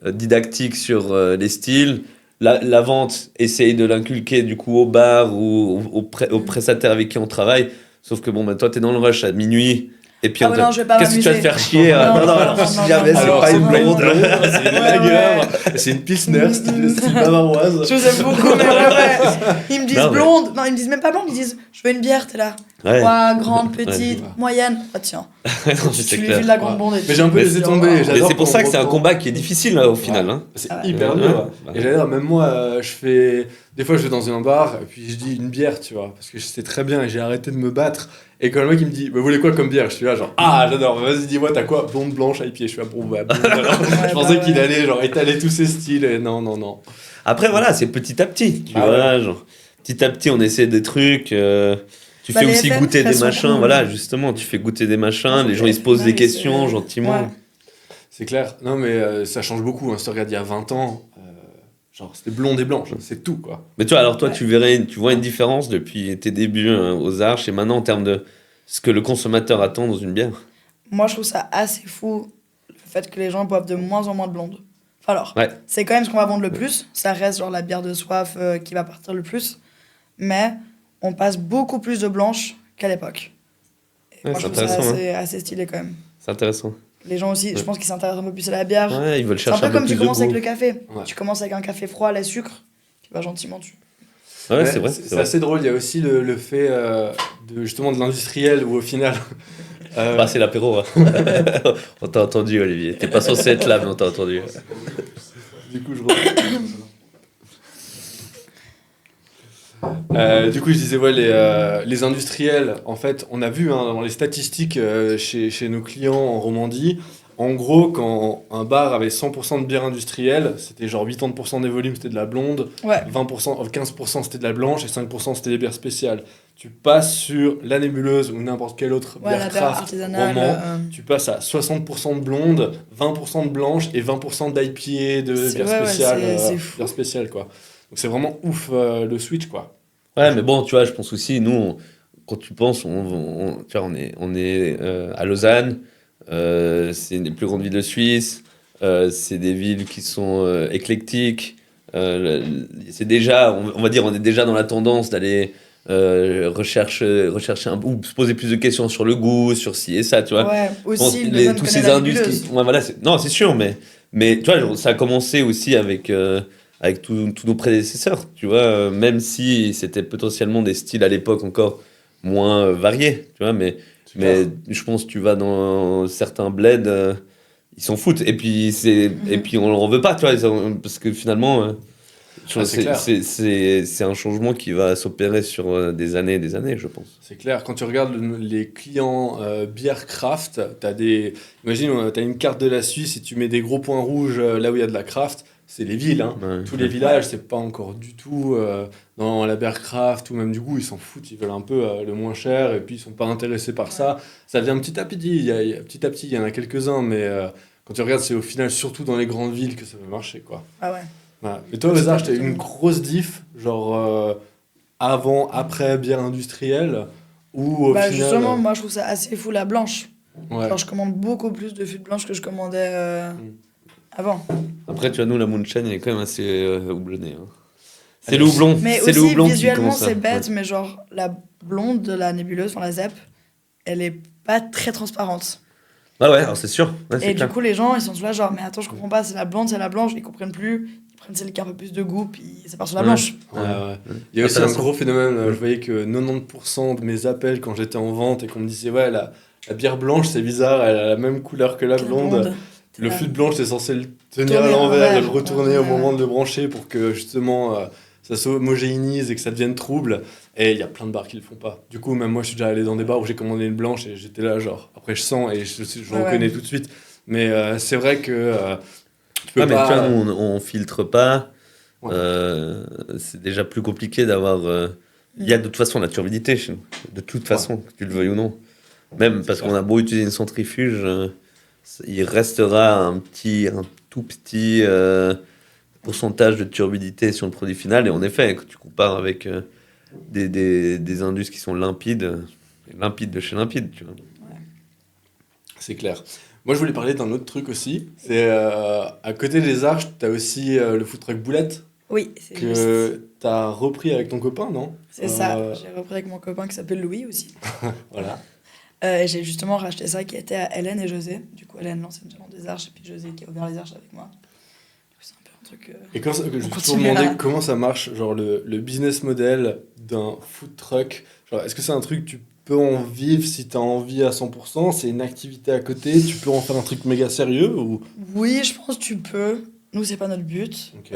didactique sur les styles. La vente essaye de l'inculquer du coup au bar ou au prestataire avec qui on travaille. Sauf que bon, bah, toi, t'es dans le rush à minuit. Et puis Ah ouais, non, je vais pas qu'est-ce que tu vas te m'amuser. faire chier? Non, Non, non, non, non, alors non, si non, jamais non, c'est Alors, pas c'est une pas une blonde. blonde, c'est une lager, c'est une Pilsner, style bavaroise. Je vous aime beaucoup, mais ouais. Ils me disent Non, mais- blonde. Non, ils me disent même pas blonde, ils disent je veux une bière, t'es là. Ouais. Grande, petite, Ouais. moyenne. Ah tiens, Non, mais tu c'est lui clair. fais de la grande blonde. Mais j'ai un peu Mais laissé c'est- tomber. Mais Mais j'adore c'est pour quand ça on que c'est un reprend. combat qui est difficile là, au final. Ouais. Hein. C'est Ouais. hyper Ouais, dur. bah. Et j'allais dire, même moi, je fais. Des fois, je vais dans un bar et puis je dis une bière, tu vois, parce que je sais très bien et j'ai arrêté de me battre. Et quand le mec il me dit, vous voulez quoi comme bière? Je suis là, genre, ah, j'adore, vas-y, dis-moi, t'as quoi? Blonde, blanche, IPA. Je suis là, bon, bah, blonde, alors. Je pensais bah qu'il ouais. allait, genre, étaler tous ses styles. Et non, non, non. Après, voilà, c'est petit à petit, tu Ah vois. Genre, petit à petit, on essaie des trucs. Tu Bah, fais les aussi FM, goûter elles des sont machins. cool. Voilà, justement, tu fais goûter des machins. Franchement, Les gens, les ils se posent des FM, questions c'est- gentiment. Ouais. C'est clair. Non, mais ça change beaucoup. Hein. Si tu regardes il y a 20 ans, genre, c'était blonde et blanche. C'est tout, quoi. Mais toi, alors toi, Ouais. tu vois une différence depuis tes débuts aux Arches et maintenant en termes de ce que le consommateur attend dans une bière. Moi, je trouve ça assez fou le fait que les gens boivent de moins en moins de blonde. Enfin, alors, Ouais. c'est quand même ce qu'on va vendre le plus. Ça reste genre la bière de soif qui va partir le plus. Mais on passe beaucoup plus de blanche qu'à l'époque. Et Ouais, moi, je c'est trouve ça intéressant, assez stylé quand même. C'est intéressant. Les gens aussi, je Ouais. pense qu'ils s'intéressent un peu plus à la bière. Ouais, ils veulent C'est un chercher peu un peu comme plus tu de commences avec goût. le café. Ouais. Tu commences avec un café froid, lait sucre, tu vas gentiment dessus. Ouais, Mais c'est vrai. C'est assez drôle. Il y a aussi le fait justement de l'industriel où au final. Bah, c'est l'apéro. Hein. On t'a entendu, Olivier. T'es pas censé être là, mais on t'a entendu. Du coup, je du coup, je disais, ouais, les industriels, en fait, on a vu hein, dans les statistiques chez nos clients en Romandie, En gros, quand un bar avait 100% de bière industrielle, c'était genre 80% des volumes, c'était de la blonde, Ouais. 20%, 15% c'était de la blanche et 5% c'était des bières spéciales. Tu passes sur la nébuleuse ou n'importe quelle autre Ouais, bière la bière craft, artisanale. roman, tu passes à 60% de blonde, 20% de blanche et 20% d'IPA, de bière spéciale, c'est fou. bière spéciale, quoi. Donc c'est vraiment ouf le switch, quoi. Ouais, mais bon, tu vois, je pense aussi, nous, quand tu penses, tu vois, on est à Lausanne, c'est une des plus grandes villes de Suisse, c'est des villes qui sont éclectiques, c'est déjà, on va dire, on est déjà dans la tendance d'aller rechercher ou se poser plus de questions sur le goût, sur ci et ça, tu vois. Ouais, Je pense aussi, que Lausanne tous connaît ces la industries, nébuleuse. ouais, voilà, non, c'est sûr, mais tu vois, genre, ça a commencé aussi avec tous nos prédécesseurs, tu vois, même si c'était potentiellement des styles à l'époque encore moins variés, tu vois, C'est mais clair. je pense que tu vas dans certains bleds, ils s'en foutent, et puis on leur en veut pas, tu vois, parce que finalement, Ah, c'est clair. c'est un changement qui va s'opérer sur des années, je pense. C'est clair, quand tu regardes les clients bière craft, imagine, tu as une carte de la Suisse et tu mets des gros points rouges là où il y a de la craft, c'est les villes, hein. Ouais, Tous les villages, c'est pas encore du tout dans la bière craft ou même du goût, ils s'en foutent, ils veulent un peu le moins cher et puis ils sont pas intéressés par ça. Ça vient petit à petit, petit à petit, il y en a quelques-uns, mais quand tu regardes, c'est au final surtout dans les grandes villes que ça va marcher, quoi. Ah ouais. Ouais. Et toi, au hasard, t'as eu une grosse diff, genre avant, après bière industrielle, ou au Bah final. justement, moi je trouve ça assez fou la blanche. Ouais. Genre je commande beaucoup plus de fûts de blanche que je commandais Mm. avant. Après, tu vois, nous, la moonshine, elle est quand même assez houblonnée, hein. C'est Elle le est- houblon, Mais c'est le aussi houblon qui visuellement commence à... c'est ouais. bête, mais genre la blonde de la nébuleuse, enfin la ZEP, elle est pas très transparente. Ah ouais, alors c'est sûr, ouais, c'est Et du clair. coup les gens ils sont tous là genre mais attends je comprends pas, c'est la blonde, c'est la blanche, ils comprennent plus. Ils prennent celle qui a un peu plus de goût puis ça part sur la Ouais. blanche. Ouais, Ouais. ouais. Il y a aussi un Intéressant. gros phénomène. Mm. Je voyais que 90% de mes appels quand j'étais en vente et qu'on me disait, ouais, la bière blanche, c'est bizarre, elle a la même couleur que la Que la blonde. T'es Le là. fût de blanche, c'est censé le tenir Tourner à à l'envers et le l'envers. retourner Ouais, au ouais, moment ouais. de le brancher pour que justement ça s'homogénéise et que ça devienne trouble. Et il y a plein de bars qui le font pas. Du coup, même moi, je suis déjà allé dans des bars où j'ai commandé une blanche et j'étais là, genre, après je sens et je Ouais, reconnais ouais. tout de suite. Mais c'est vrai que tu peux Ouais, mais tu vois, pas. nous, on filtre pas. Ouais. C'est déjà plus compliqué d'avoir. Il y a de toute façon la turbidité chez nous. De toute Ouais. façon, que tu le veuilles ou non. Même C'est parce clair. qu'on a beau utiliser une centrifuge, il restera un tout petit pourcentage de turbidité sur le produit final. Et en effet, quand tu compares avec des indus qui sont limpides de chez limpide, tu vois. C'est clair. Moi, je voulais parler d'un autre truc aussi. C'est à côté des Arches, tu as aussi le food truck Boulette Oui, c'est juste. que tu as repris avec ton copain, non? C'est ça. J'ai repris avec mon copain qui s'appelle Louis aussi. Voilà. Et j'ai justement racheté ça qui était à Hélène et José. Du coup, Hélène, l'ancienne gérante des Arches, et puis José qui a ouvert les Arches avec moi. Du coup, c'est un peu un truc. Et quand, je me suis toujours continue demandé là. comment ça marche, genre le business model d'un food truck. Genre, est-ce que c'est un truc tu peux en vivre si tu as envie à 100%? C'est une activité à côté? Tu peux en faire un truc méga sérieux ou... Oui, je pense que tu peux. Nous, c'est pas notre but. Ok.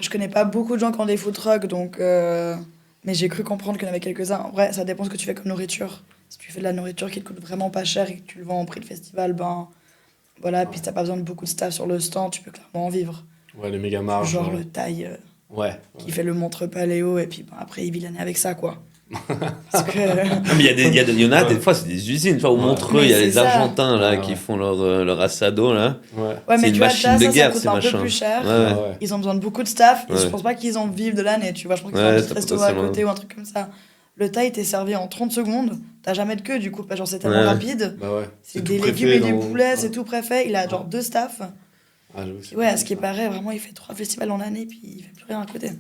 Je connais pas beaucoup de gens qui ont des food trucks, donc. Mais j'ai cru comprendre qu'il y en avait quelques-uns. En vrai, ça dépend ce que tu fais comme nourriture. Si tu fais de la nourriture qui te coûte vraiment pas cher et que tu le vends au prix de festival, ben. Voilà, puis t'as pas besoin de beaucoup de staff sur le stand, tu peux clairement en vivre. Ouais, les méga marges. Genre le taille Ouais. qui fait le montre paléo, et puis ben, après il vilaine avec ça, quoi. Parce que. Non, mais il y en a des fois, c'est des usines. Tu vois, au Ouais. Montreux, Mais il y a c'est les ça. Argentins là, Ouais, qui ouais. font leur assado là. Ouais. Ouais, C'est mais une tu vois, machine là, de ça guerre, coûte ces un peu machins. plus cher. Ouais, Ah ouais. ouais. Ils ont besoin de beaucoup de staff, et je Ouais. pense pas qu'ils en vivent de l'année, tu vois. Je pense qu'ils ont Ouais, un petit t'as resto à potentiellement. côté ou un truc comme ça. Le thaï t'est servi en 30 secondes, t'as jamais de queue, du coup, pas genre c'est tellement Ouais. rapide. Bah ouais. C'est tout des préfet légumes et du dans- poulet, Ouais. c'est tout préfet. Il a genre Ouais. 2 staffs. Ah, j'avoue, c'est Ouais, à ce qui ça. paraît, vraiment, il fait 3 festivals en année, puis il fait plus rien à côté.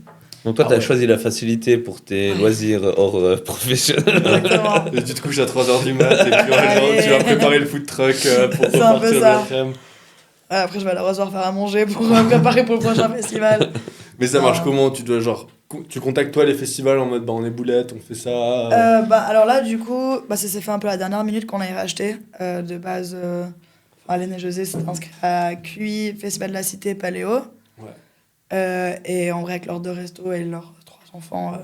Donc toi, Ah t'as ouais. choisi la facilité pour tes Ouais. loisirs hors professionnels. Exactement. Et tu te couches à 3h du mat et puis ouais, tu vas préparer le food truck pour C'est un peu repartir de ça. l'après-midi. Ouais, après, je vais à l'arrosoir faire à manger pour préparer pour le prochain festival. Mais ça marche Ah. comment? Tu dois genre, tu contactes toi les festivals en mode bah on est boulettes, on fait ça. Bah, alors là, du coup, bah, ça s'est fait un peu à la dernière minute qu'on a racheté. De base, Alain et José s'étaient inscrits à QI, Festival de la Cité, Paléo. Ouais. Et en vrai, avec leurs 2 restos et leurs 3 enfants,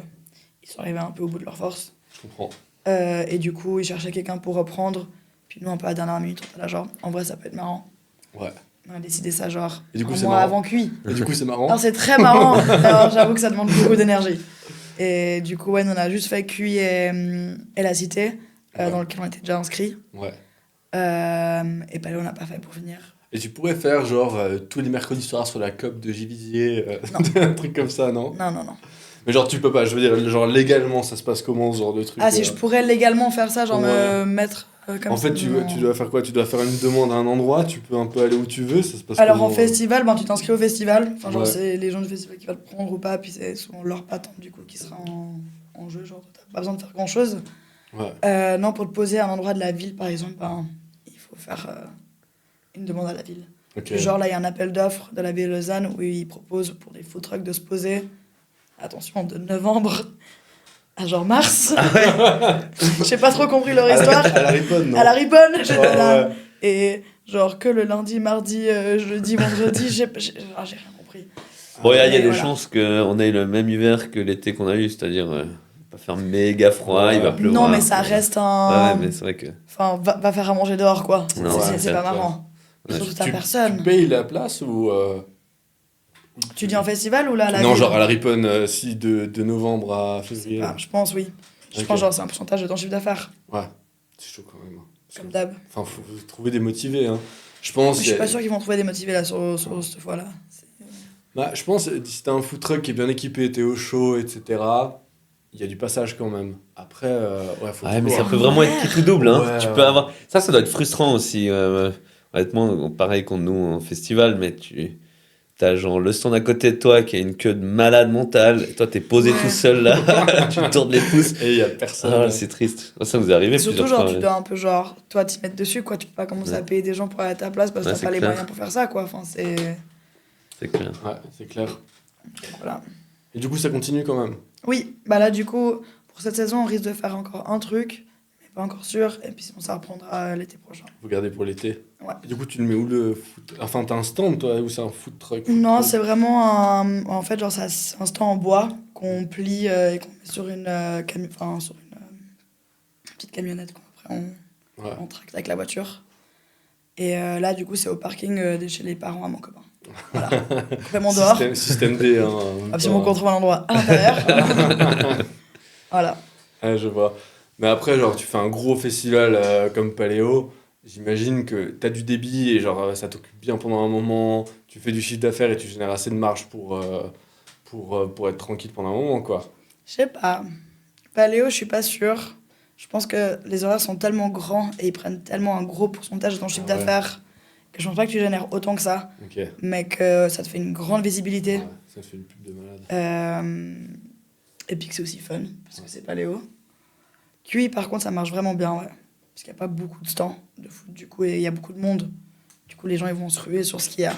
ils sont arrivés un peu au bout de leur force. Je comprends. Et du coup, ils cherchaient quelqu'un pour reprendre. Puis nous, un peu à la dernière minute, on était là, genre, en vrai, ça peut être marrant. Ouais. On a décidé ça, genre, Et du coup, un c'est mois marrant. avant cuit. Et du coup, c'est marrant. Alors, c'est très marrant. Alors, j'avoue que ça demande beaucoup d'énergie. Et du coup, ouais, on a juste fait cuit et la cité, Ouais. dans lequel on était déjà inscrits. Ouais. Et Paléo, on n'a pas fait pour finir. Et tu pourrais faire genre tous les mercredis soirs sur la COP de Givisier, Non. un truc comme ça, non? Non, non, non. Mais genre tu peux pas, je veux dire, genre légalement ça se passe comment ce genre de truc? Ah, si je pourrais légalement faire ça, genre Ouais. me mettre comme En ça. fait, tu non. dois faire quoi? Tu dois faire une demande à un endroit, tu peux un peu aller où tu veux, ça se passe Alors comment? en festival, ben, tu t'inscris au festival. Enfin, genre, Ouais. c'est les gens du festival qui vont te prendre ou pas, puis c'est souvent leur patente du coup qui sera en jeu. Genre, t'as pas besoin de faire grand chose. Ouais. Non, pour te poser à un endroit de la ville, par exemple, ben, il faut faire une demande à la ville. Ok. Genre là, il y a un appel d'offres de la ville de Lausanne où ils proposent pour des food trucks de se poser, attention, de novembre à genre mars. J'ai pas trop compris leur histoire. À la Riponne, non? À la Riponne, j'étais Ouais, là. ouais. Et genre que le lundi, mardi, jeudi, vendredi, j'ai rien compris. Bon, il y a des voilà. chances qu'on ait le même hiver que l'été qu'on a eu, c'est-à-dire, il va faire méga froid, il va Ouais. pleuvoir. Non, mais ça reste Ouais, un. mais c'est vrai que. Enfin, va faire à manger dehors, quoi. Non, C'est ouais, pas clair. marrant. Ouais. Surtout t'as Tu personne. payes la place ou Tu dis en festival ou là à la non, ville? genre à la Riponne, si de novembre à Je sais février. pas, je pense, oui. Je Ok. pense, genre, c'est un pourcentage de ton chiffre d'affaires, Ouais, c'est chaud quand même. Parce comme que- d'hab. Enfin, faut trouver des motivés, hein. Je pense. Je suis pas sûr qu'ils vont trouver des motivés là sur cette fois-là. Bah, je pense si t'as un food truck qui est bien équipé, t'es au chaud, etc. Il y a du passage quand même. Après, ouais, faut Ouais, mais ça vouloir. peut vraiment être qui tout double. Hein. Ouais, Tu ouais. peux avoir. Ça doit être frustrant aussi. Honnêtement, pareil contre nous en festival, mais t'as genre le stand à côté de toi qui a une queue de malade mentale. Et toi, t'es posé Ouais. tout seul là. Tu tournes les pouces. Et il y a personne. Ah, c'est triste. Ça vous est arrivé Surtout, plusieurs genre, fois. tu Ouais. dois un peu, genre, toi, t'y mettre dessus, quoi. Tu peux pas commencer Ouais. à payer des gens pour aller à ta place parce que Ouais, t'as c'est pas les clair. moyens pour faire ça, quoi. Enfin, c'est. C'est clair. Ouais, c'est clair. Voilà. Et du coup, ça continue quand même. Oui, bah là, du coup, pour cette saison, on risque de faire encore un truc, mais pas encore sûr. Et puis sinon, ça reprendra l'été prochain. Faut garder pour l'été. Ouais. Et du coup, tu le mets où le food... Enfin, t'as un stand, toi, ou c'est un food truck? Non, c'est vraiment un. En fait, genre, c'est un stand en bois qu'on plie et qu'on met sur une, enfin, sur une petite camionnette, quoi. Après, Ouais. on tracte avec la voiture. Et là, du coup, c'est au parking de chez les parents à mon copain. Voilà. Complètement dehors. Système D, hein. Absolument qu'on trouve un endroit à l'intérieur. Voilà. Ouais, je vois. Mais après, genre, tu fais un gros festival comme Paléo, j'imagine que t'as du débit et genre, ça t'occupe bien pendant un moment, tu fais du chiffre d'affaires et tu génères assez de marge pour être tranquille pendant un moment, quoi. Je sais pas. Paléo, je suis pas sûre. Je pense que les horaires sont tellement grands et ils prennent tellement un gros pourcentage de ton chiffre Ah ouais. d'affaires que je pense pas que tu génères autant que ça, Ok. mais que ça te fait une grande visibilité. Ouais, ça te fait une pub de malade. Et puis que c'est aussi fun, parce que c'est Paléo. QI, par contre, ça marche vraiment bien, ouais. Parce qu'il n'y a pas beaucoup de stands de foot, du coup, et il y a beaucoup de monde. Du coup, les gens, ils vont se ruer sur ce qu'il y a.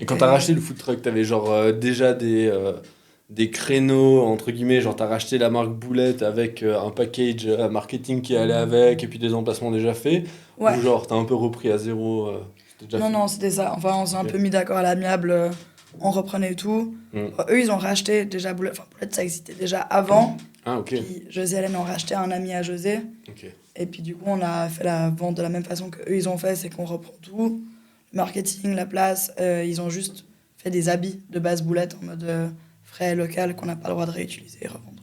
Et quand t'as racheté le food truck, t'avais genre déjà des créneaux, entre guillemets, genre t'as racheté la marque Boulette avec un package marketing qui allait avec et puis des emplacements déjà faits. Ouais. Ou genre t'as un peu repris à zéro. C'était déjà Non, fait. non, c'était ça. Enfin, on s'est un Ok. peu mis d'accord à l'amiable. On reprenait tout. Mm. Eux, ils ont racheté déjà Boulette. Enfin, Boulette, ça existait déjà avant. Ah, ok. Puis José et Hélène ont racheté à un ami à José. Ok. Et puis, du coup, on a fait la vente de la même façon qu'eux, ils ont fait. C'est qu'on reprend tout. Le marketing, la place. Ils ont juste fait des habits de base Boulette en mode frais local qu'on n'a pas le droit de réutiliser et revendre.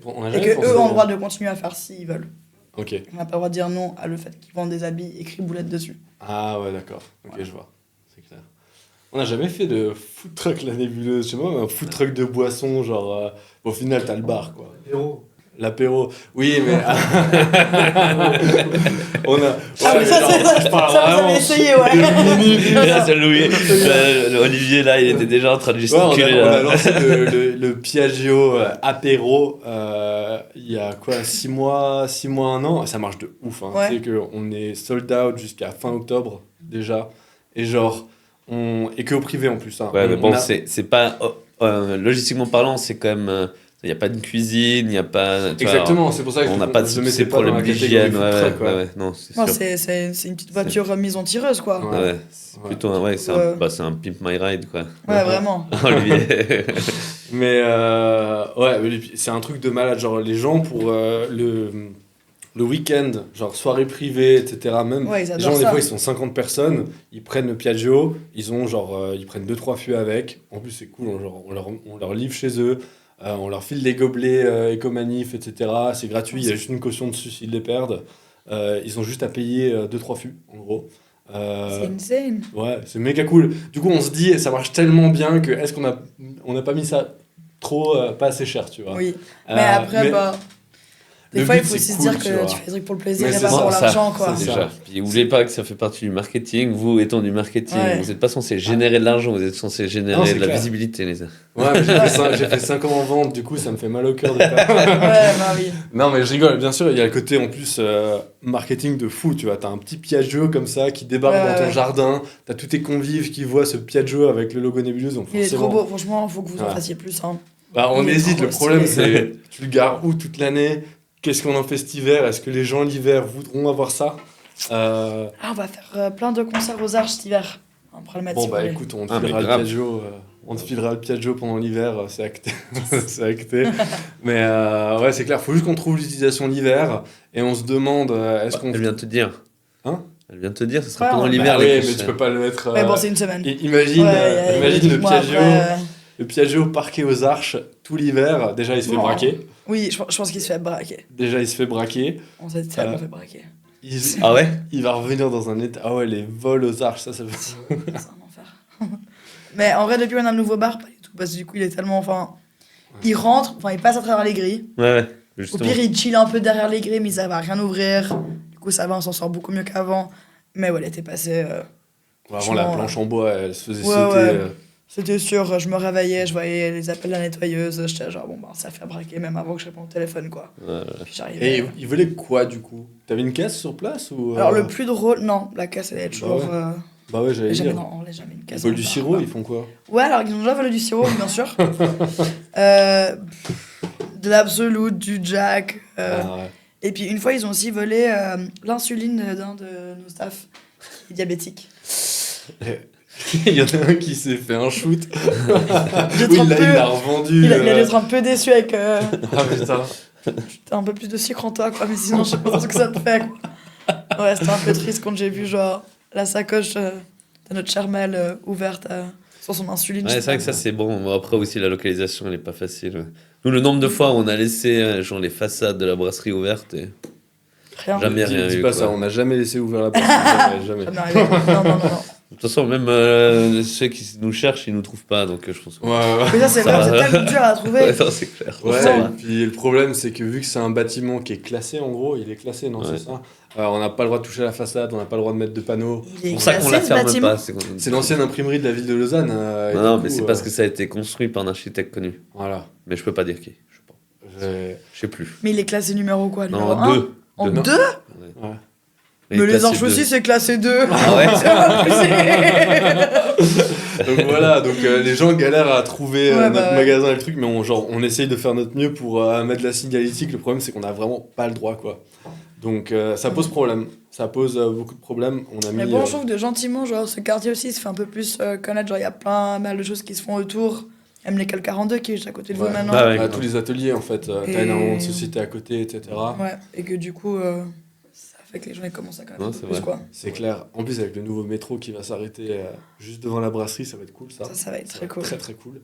On a Et jamais que pensé eux ont à- le droit de continuer à faire s'ils veulent. Ok. On n'a pas le droit de dire non à le fait qu'ils vendent des habits écrit Boulette dessus. Ah ouais, d'accord. Ok, Voilà. je vois. C'est clair. On n'a jamais fait de food truck la nébuleuse. Je sais pas, un food truck de boisson, genre. Au final, t'as le bar, quoi. L'apéro. Oui, mais. On a. Ah, mais ça, genre, c'est ça, je parle ça, vous vraiment avez essayé, ouais. Là, c'est Louis. Olivier, là, il était déjà en train de Ouais, on gesticuler. a là. lancé le Piaggio apéro il y a quoi, 6 mois, 1 an. Ça marche de ouf. Hein. Ouais. Tu sais qu'on est sold out jusqu'à fin octobre déjà. Et genre, et que au privé en plus. Hein. Ouais, mais On bon, a- c'est pas. Logistiquement parlant, c'est quand même. Il n'y a pas de cuisine, il n'y a pas. tu vois, Exactement, c'est pour ça que on n'a pas de je ces mettais pas dans la problèmes catégorie d'hygiène. food Ouais, truck, quoi. ouais, non, c'est Non, sûr. c'est une petite voiture remise en tireuse, quoi. Ouais. Ouais, c'est Ouais. plutôt ouais, c'est c'est un Pimp My Ride, quoi. Ouais, vraiment. Olivier. Mais ouais, mais c'est un truc de malade. Genre, les gens, pour le week-end, genre soirée privée, etc. Même Ouais, ils les adorent gens, des ça. fois, ils sont 50 personnes, ils prennent le Piaggio, ils prennent 2-3 fûts avec. En plus, c'est cool, on leur livre chez eux, on leur file des gobelets éco-manif, etc. C'est gratuit, il y a juste une caution dessus s'ils les perdent. Ils ont juste à payer 2-3 fûts, en gros. C'est insane. Ouais, c'est méga cool. Du coup, on se dit, ça marche tellement bien que est-ce on a pas mis ça trop, pas assez cher, tu vois. Oui. Mais après, bah. Des le fois, il but, faut c'est aussi se cool, dire tu que vois. tu fais des trucs pour le plaisir Mais et c'est pas ça, pour ça, l'argent, quoi. c'est ça. Déjà. Puis n'oubliez pas que ça fait partie du marketing. Vous étant du marketing, Ouais. vous n'êtes pas censé générer de l'argent, vous êtes censé Non, générer c'est de la clair. visibilité, les gars. Ouais, mais j'ai fait 5 ans en vente, du coup, ça me fait mal au cœur de pas. Ouais, bah oui. Non, mais je rigole, bien sûr, il y a le côté en plus marketing de fou, tu vois. T'as un petit Piaggio comme ça qui débarque Ouais, dans ton ouais. jardin, t'as tous tes convives qui voient ce Piaggio avec le logo Nébuleuse, donc Il est forcément. trop beau, franchement, faut que vous en Voilà. fassiez plus. Hein. Bah, on Il est hésite, trop le problème stylé. c'est tu le gares où toute l'année? Qu'est-ce qu'on en fait cet hiver? Est-ce que les gens l'hiver voudront avoir ça? Ah, on va faire plein de concerts aux Arches cet hiver. On pourra le mettre Bon, si vous bah voulez. écoute, on te Ah, mais filera le grave. Piaggio, on te filera le Piaggio pendant l'hiver, c'est acté. C'est acté. Mais ouais, c'est clair, faut juste qu'on trouve l'utilisation l'hiver et on se demande est-ce qu'on. Elle vient de te dire. Hein? Elle vient de te dire, ce sera Ouais, pendant on- l'hiver. Bah les oui, mais couches, tu peux pas le mettre. Mais bon, c'est une semaine. Imagine, Ouais, y a imagine le des mois Piaggio, après, le Piaggio parqué aux Arches tout l'hiver. Déjà, il se fait Non. braquer. Oui, je pense qu'il se fait braquer. Déjà, il se fait braquer. On s'est tellement fait braquer. Il, Ah ouais? il va revenir dans un état. Ah ouais, les vols aux Arches, ça fait. C'est un enfer. Mais en vrai, depuis qu'on a le nouveau bar, pas du tout. Parce que du coup, il est tellement. Enfin, il rentre, enfin, il passe à travers les grilles. Ouais, ouais, Au justement. pire, il chill un peu derrière les grilles, mais ça va rien ouvrir. Du coup, ça va, on s'en sort beaucoup mieux qu'avant. Mais ouais, l'été passé, Avant, la planche en bois, elle se faisait Ouais, sauter. ouais. C'était sûr. Je me réveillais, je voyais les appels de la nettoyeuse. J'étais genre, bon, bah, ça fait braquer même avant que je réponde au téléphone, quoi. Ouais, Puis j'arrivais. Et il voulait quoi du coup? T'avais une caisse sur place ou Alors, le plus drôle, non, la caisse, elle est toujours. ouais. Bah ouais, j'allais Jamais, dire. non, on l'a jamais une Ils caisse. volent dans du le bar, sirop, quoi. ils font quoi? Ouais, alors ils ont déjà volé du sirop, bien sûr. De l'absolu, du Jack. Ah, ouais. Et puis une fois, ils ont aussi volé l'insuline d'un de nos staffs qui est diabétique. Il y en a un qui s'est fait un shoot. J'ai Oui, trop là, peu- il l'a revendu. Il a dû être un peu déçu avec Ah putain. t'as un peu plus de sucre en toi, quoi. Mais sinon, je sais pas ce que ça te fait, quoi. Ouais, c'était un peu triste quand j'ai vu, genre, la sacoche de notre chère Mel ouverte sur son insuline. Ouais, c'est vrai que ça c'est bon. Bon, après aussi la localisation elle est pas facile. Nous le nombre de fois où on a laissé genre les façades de la brasserie ouvertes et Rien. jamais rien Dis eu. pas quoi. ça, on n'a jamais laissé ouvrir la porte. jamais, jamais. Jamais arrivé. Non, non, non, non. De toute façon même ceux qui nous cherchent ils nous trouvent pas donc je pense. que- Ouais, ouais. Mais ça, c'est Ça vrai, va. c'est tellement dur à trouver. Ouais, non, c'est clair. Ouais, Ça et va. puis le problème, c'est que vu que c'est un bâtiment qui est classé, en gros, il est classé, non, Ouais. c'est ça. On n'a pas le droit de toucher la façade, on n'a pas le droit de mettre de panneaux. Il C'est est pour ça qu'on classé, la ce ferme bâtiment. pas. C'est l'ancienne imprimerie de la ville de Lausanne. et Non, non, du mais coup, c'est parce que ça a été construit par un architecte connu. Voilà. Mais je peux pas dire qui. Je sais pas. J'ai- Je sais plus. Mais il est classé numéro quoi? Numéro Non, 1? deux. En Deux. 2? Ouais. Il Mais est les classé Arches deux. aussi, c'est classé 2. Ah ouais. C'est abusé. Donc voilà, donc les gens galèrent à trouver Ouais, notre bah ouais. magasin et le truc, mais on essaye de faire notre mieux pour mettre de la signalétique. Le problème, c'est qu'on n'a vraiment pas le droit, quoi. Donc ça pose problème. Ça pose beaucoup de problèmes. On a Mais mis. bon, je trouve que gentiment, genre, ce quartier aussi se fait un peu plus connaître. Genre, il y a plein mal de choses qui se font autour. Même l'école 42 qui est juste à côté de vous Ouais. maintenant. Ah ouais. tous les ateliers, en fait. T'as Et- énormément de sociétés à côté, etc. Ouais, et que du coup, ça fait que les gens ils commencent à connaître Ouais, un peu c'est plus, vrai. quoi. C'est clair. En plus, avec le nouveau métro qui va s'arrêter juste devant la brasserie, ça va être cool, ça. Ça va être Ça très va cool. Très, très cool.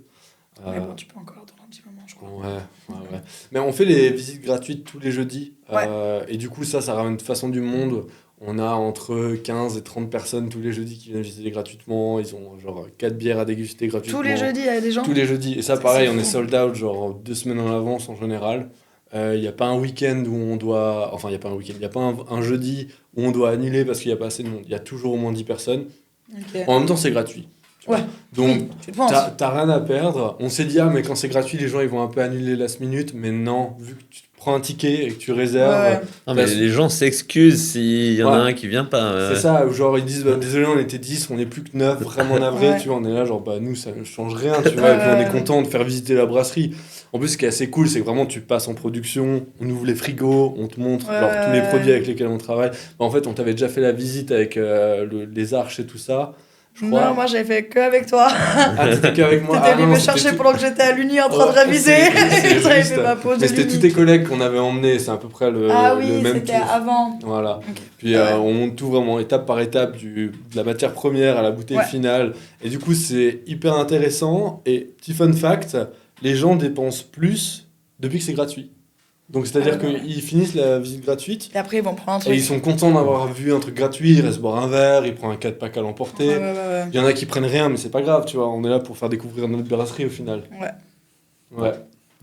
Mais bon, tu peux encore attendre un petit moment, je crois. Ouais, ouais, ouais. Mais on fait les visites gratuites tous les jeudis. Ouais. Et du coup, ça ramène de façon du monde. On a entre 15 et 30 personnes tous les jeudis qui viennent visiter gratuitement. Ils ont genre 4 bières à déguster gratuitement. Tous les jeudis, il y a des gens. Tous les jeudis. Et ça, Ça, pareil, c'est on est fou. sold out genre 2 semaines en avance en général. Il n'y a pas un week-end où on doit. Enfin, il n'y a pas un week-end. Il n'y a pas un jeudi où on doit annuler parce qu'il n'y a pas assez de monde. Il y a toujours au moins 10 personnes. Ok. En même temps, c'est gratuit. tu vois. Ouais. Donc, Tu te penses? t'as rien à perdre. On s'est dit, ah, mais quand c'est gratuit, les gens ils vont un peu annuler last minute. Mais non, vu que tu prends un ticket et que tu réserves, Ouais. Non, mais les gens s'excusent s'il y en a Ouais. un qui vient pas. c'est ça. Ou genre, ils disent, bah, désolé, on était 10, on n'est plus que 9, vraiment navré. Ouais. Tu vois, on est là, genre, bah, nous, ça ne change rien. Tu vois, et puis on est content de faire visiter la brasserie. En plus, ce qui est assez cool, c'est que vraiment, tu passes en production, on ouvre les frigos, on te montre Ouais. genre, tous les produits avec lesquels on travaille. Bah, en fait, on t'avait déjà fait la visite avec les arches et tout ça. je crois. Non, moi j'avais fait que avec toi. Ah, t'étais qu'avec moi. T'étais Ah, venu non, me c'était chercher tout- pendant que j'étais à l'Uni en train de Ouais, réviser. c'est J'avais juste. fait ma pause de Mais c'était l'Uni. tous tes collègues qu'on avait emmenés, c'est à peu près le Ah oui, même c'était tour. avant. Voilà. Ok. Puis Ouais. on monte tout vraiment étape par étape, de la matière première à la bouteille Ouais. finale. Et du coup, c'est hyper intéressant. Et petit fun fact, les gens dépensent plus depuis que c'est gratuit. Donc c'est-à-dire Ah ouais. qu'ils finissent la visite gratuite Et après, ils vont prendre un et truc. ils sont contents d'avoir vu un truc gratuit, ils restent boire un verre, ils prennent un 4-pack à l'emporter. Ouais. Il y en a qui prennent rien, mais c'est pas grave, tu vois. On est là pour faire découvrir notre brasserie au final. Ouais. Ouais.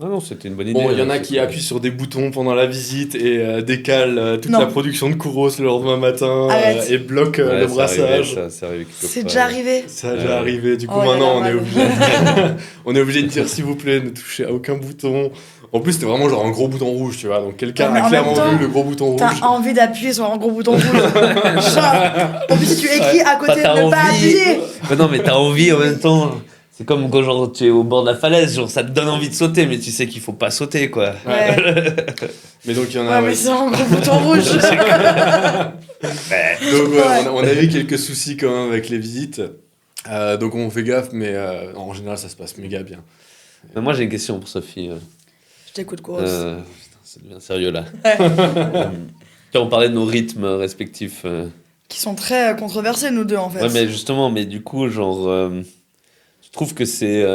Ah non, c'était une bonne idée. Bon, il y en a c'est qui cool. appuient sur des boutons pendant la visite et décalent toute Non. la production de Kouros le lendemain matin Arrête. et bloquent Ouais, le c'est arrivé, brassage. ça, c'est arrivé quelques C'est fois, déjà ouais. arrivé. Ça a Ouais. déjà arrivé. Du coup, Oh, il a maintenant, on l'air est mal. obligé. On est obligé de dire s'il vous plaît, ne touchez à aucun bouton. En plus, c'était vraiment genre un gros bouton rouge, tu vois. Donc quelqu'un Ouais, mais a en clairement même temps, vu le gros bouton rouge. T'as envie d'appuyer sur un gros bouton rouge. Genre, en plus, si tu écris à côté T'as de ne pas envie. appuyer. Mais non, mais t'as envie en même temps. C'est comme quand genre, tu es au bord de la falaise, genre ça te donne envie de sauter, mais tu sais qu'il faut pas sauter quoi. Ouais, Mais donc, il y en a. ouais, ouais. mais c'est un gros bouton rouge. Donc, ouais, Ouais. on a eu quelques soucis quand même avec les visites. Donc, on fait gaffe, mais en général, ça se passe méga bien. Mais moi j'ai une question pour Sophie. Je t'écoute, Kouros. Putain, ça devient sérieux là. Tu vois, on parlait de nos rythmes respectifs. Qui sont très controversés, nous deux, en fait. Ouais, mais justement, mais du coup, genre, je trouve que c'est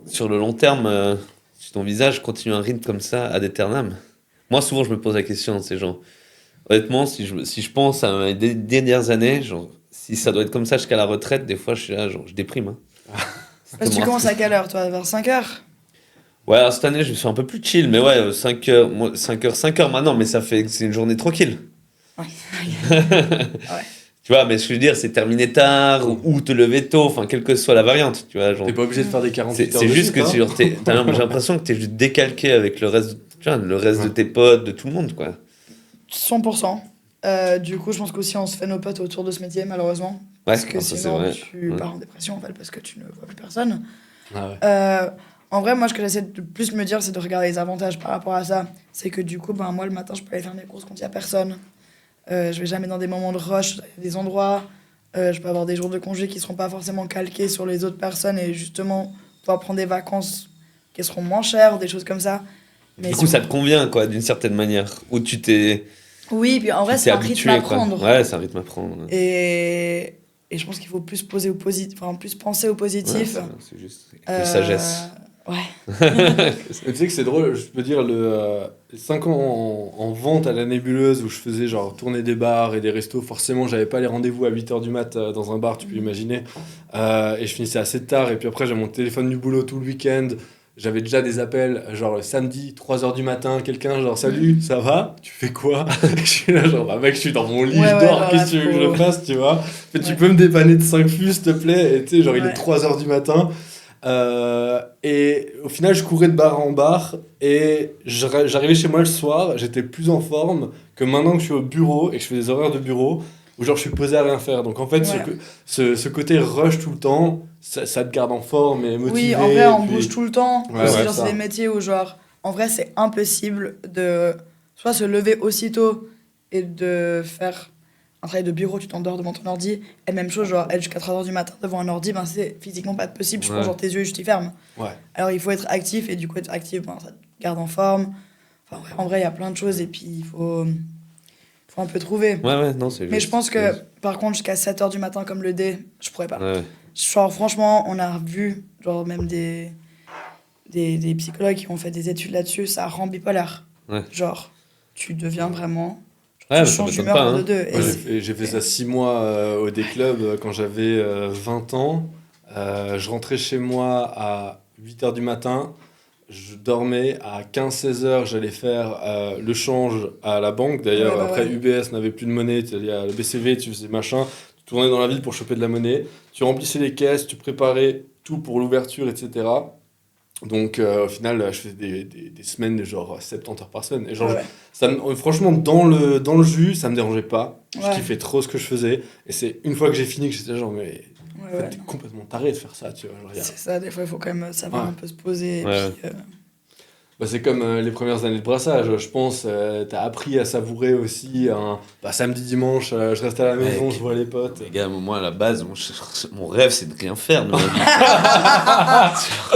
sur le long terme, si ton visage continue un rythme comme ça ad aeternam. Moi, souvent, je me pose la question, c'est genre, honnêtement, si je pense à mes dernières années, genre, si ça doit être comme ça jusqu'à la retraite, des fois, je suis là, genre, je déprime. Hein. Parce que tu commences à quelle heure, toi? Vers 5h? Ouais, alors, cette année, je me suis un peu plus chill, mais ouais, 5 heures, 5 heures maintenant, mais c'est une journée tranquille. Ouais. Tu vois, mais ce que je veux dire, c'est terminer tard ou te lever tôt, enfin, quelle que soit la variante, tu vois. Genre, T'es pas obligé de faire des 48 heures c'est de juste que suite, hein. j'ai l'impression que t'es juste décalqué avec le reste, tu vois, le reste de tes potes, de tout le monde, quoi. 100%. Du coup, je pense qu'aussi, on se fait nos potes autour de ce métier, malheureusement. Ouais, Parce que ça, c'est sinon, vrai. tu Ouais. pars en dépression, en fait, parce que tu ne vois plus personne. Ah ouais. En vrai, moi, ce que j'essaie de plus me dire, c'est de regarder les avantages par rapport à ça. C'est que du coup, ben, moi, le matin, je peux aller faire mes courses quand il n'y a personne. Je vais jamais dans des moments de rush, il y a des endroits. Je peux avoir des jours de congé qui ne seront pas forcément calqués sur les autres personnes et justement pouvoir prendre des vacances qui seront moins chères, des choses comme ça. Mais Du coup, ça te convient, quoi, d'une certaine manière. Où tu t'es. Oui, puis en vrai, tu c'est t'es un habitué, rythme à quoi. prendre. Ouais, c'est un rythme à prendre. Et je pense qu'il faut plus poser au positif, enfin, plus penser au Ouais, positif. c'est juste. Avec Euh, sagesse. Ouais. Mais tu sais que c'est drôle, je peux dire, les 5 ans en vente à la nébuleuse où je faisais genre tourner des bars et des restos, forcément j'avais pas les rendez-vous à 8h du mat dans un bar, tu peux imaginer. Et je finissais assez tard, et puis après j'ai mon téléphone du boulot tout le week-end. J'avais déjà des appels, genre le samedi, 3h du matin, quelqu'un genre salut, ça va? Tu fais quoi? Je suis là, genre bah mec, je suis dans mon lit, Ouais, je ouais, dors, genre, qu'est-ce que là, tu veux que je faut- fasse, tu vois? Tu Ouais. peux me dépanner de 5 flux, s'il te plaît? Et tu sais, genre il est Ouais. 3h du matin. Et au final, je courais de bar en bar et j'arrivais chez moi le soir, j'étais plus en forme que maintenant que je suis au bureau et que je fais des horaires de bureau où genre je suis posé à rien faire. Donc en fait, Ouais. ce côté rush tout le temps, ça te garde en forme et motivé. Oui, en vrai, on puis- bouge tout le temps. Ouais, Aussi, ouais, genre, ça. c'est des métiers où, genre, en vrai, c'est impossible de soit se lever aussitôt et de faire un travail de bureau, tu t'endors devant ton ordi. Et même chose, genre, être jusqu'à 3h du matin devant un ordi, ben, c'est physiquement pas possible. Je Ouais. pense, genre, tes yeux, juste, ils ferment. Ouais. Alors, il faut être actif, et du coup, être actif, ben, ça te garde en forme. Enfin, ouais, en vrai, il y a plein de choses, et puis il faut un peu trouver. Ouais, non, c'est juste. Mais je pense que, par contre, jusqu'à 7h du matin, comme le D, je pourrais pas. Ouais. Genre, franchement, on a vu, genre, même des psychologues qui ont fait des études là-dessus, ça rend bipolaire. Ouais. Genre, tu deviens vraiment. Ouais, mais tu ça changes m'étonne d'humeur pas, en hein. deux. Et Moi, c'est- j'ai fait ça 6 mois au D-Club quand j'avais 20 ans. Je rentrais chez moi à 8h du matin. Je dormais à 15-16 heures. J'allais faire le change à la banque. D'ailleurs, Ouais, bah après, ouais. UBS n'avait plus de monnaie. Tu allais à la BCV, tu faisais machin. Tu tournais dans la ville pour choper de la monnaie. Tu remplissais les caisses, tu préparais tout pour l'ouverture, etc. Donc, au final, je faisais des semaines de genre 70 heures par semaine. Et genre, Ouais, franchement, dans le jus, ça me dérangeait pas. Je Ouais. kiffais trop ce que je faisais. Et c'est une fois que j'ai fini que j'étais genre, mais ouais, en fait, ouais, t'es non. complètement taré de faire ça, tu vois. Genre, C'est ça, des fois, il faut quand même savoir Ouais. un peu se poser. Et Ouais. puis, Bah, c'est comme les premières années de brassage, je pense. T'as appris à savourer aussi un samedi, dimanche, je reste à la maison, Mec. je vois les potes. Les gars, moi, à la base, mon rêve, c'est de rien faire de ma vie.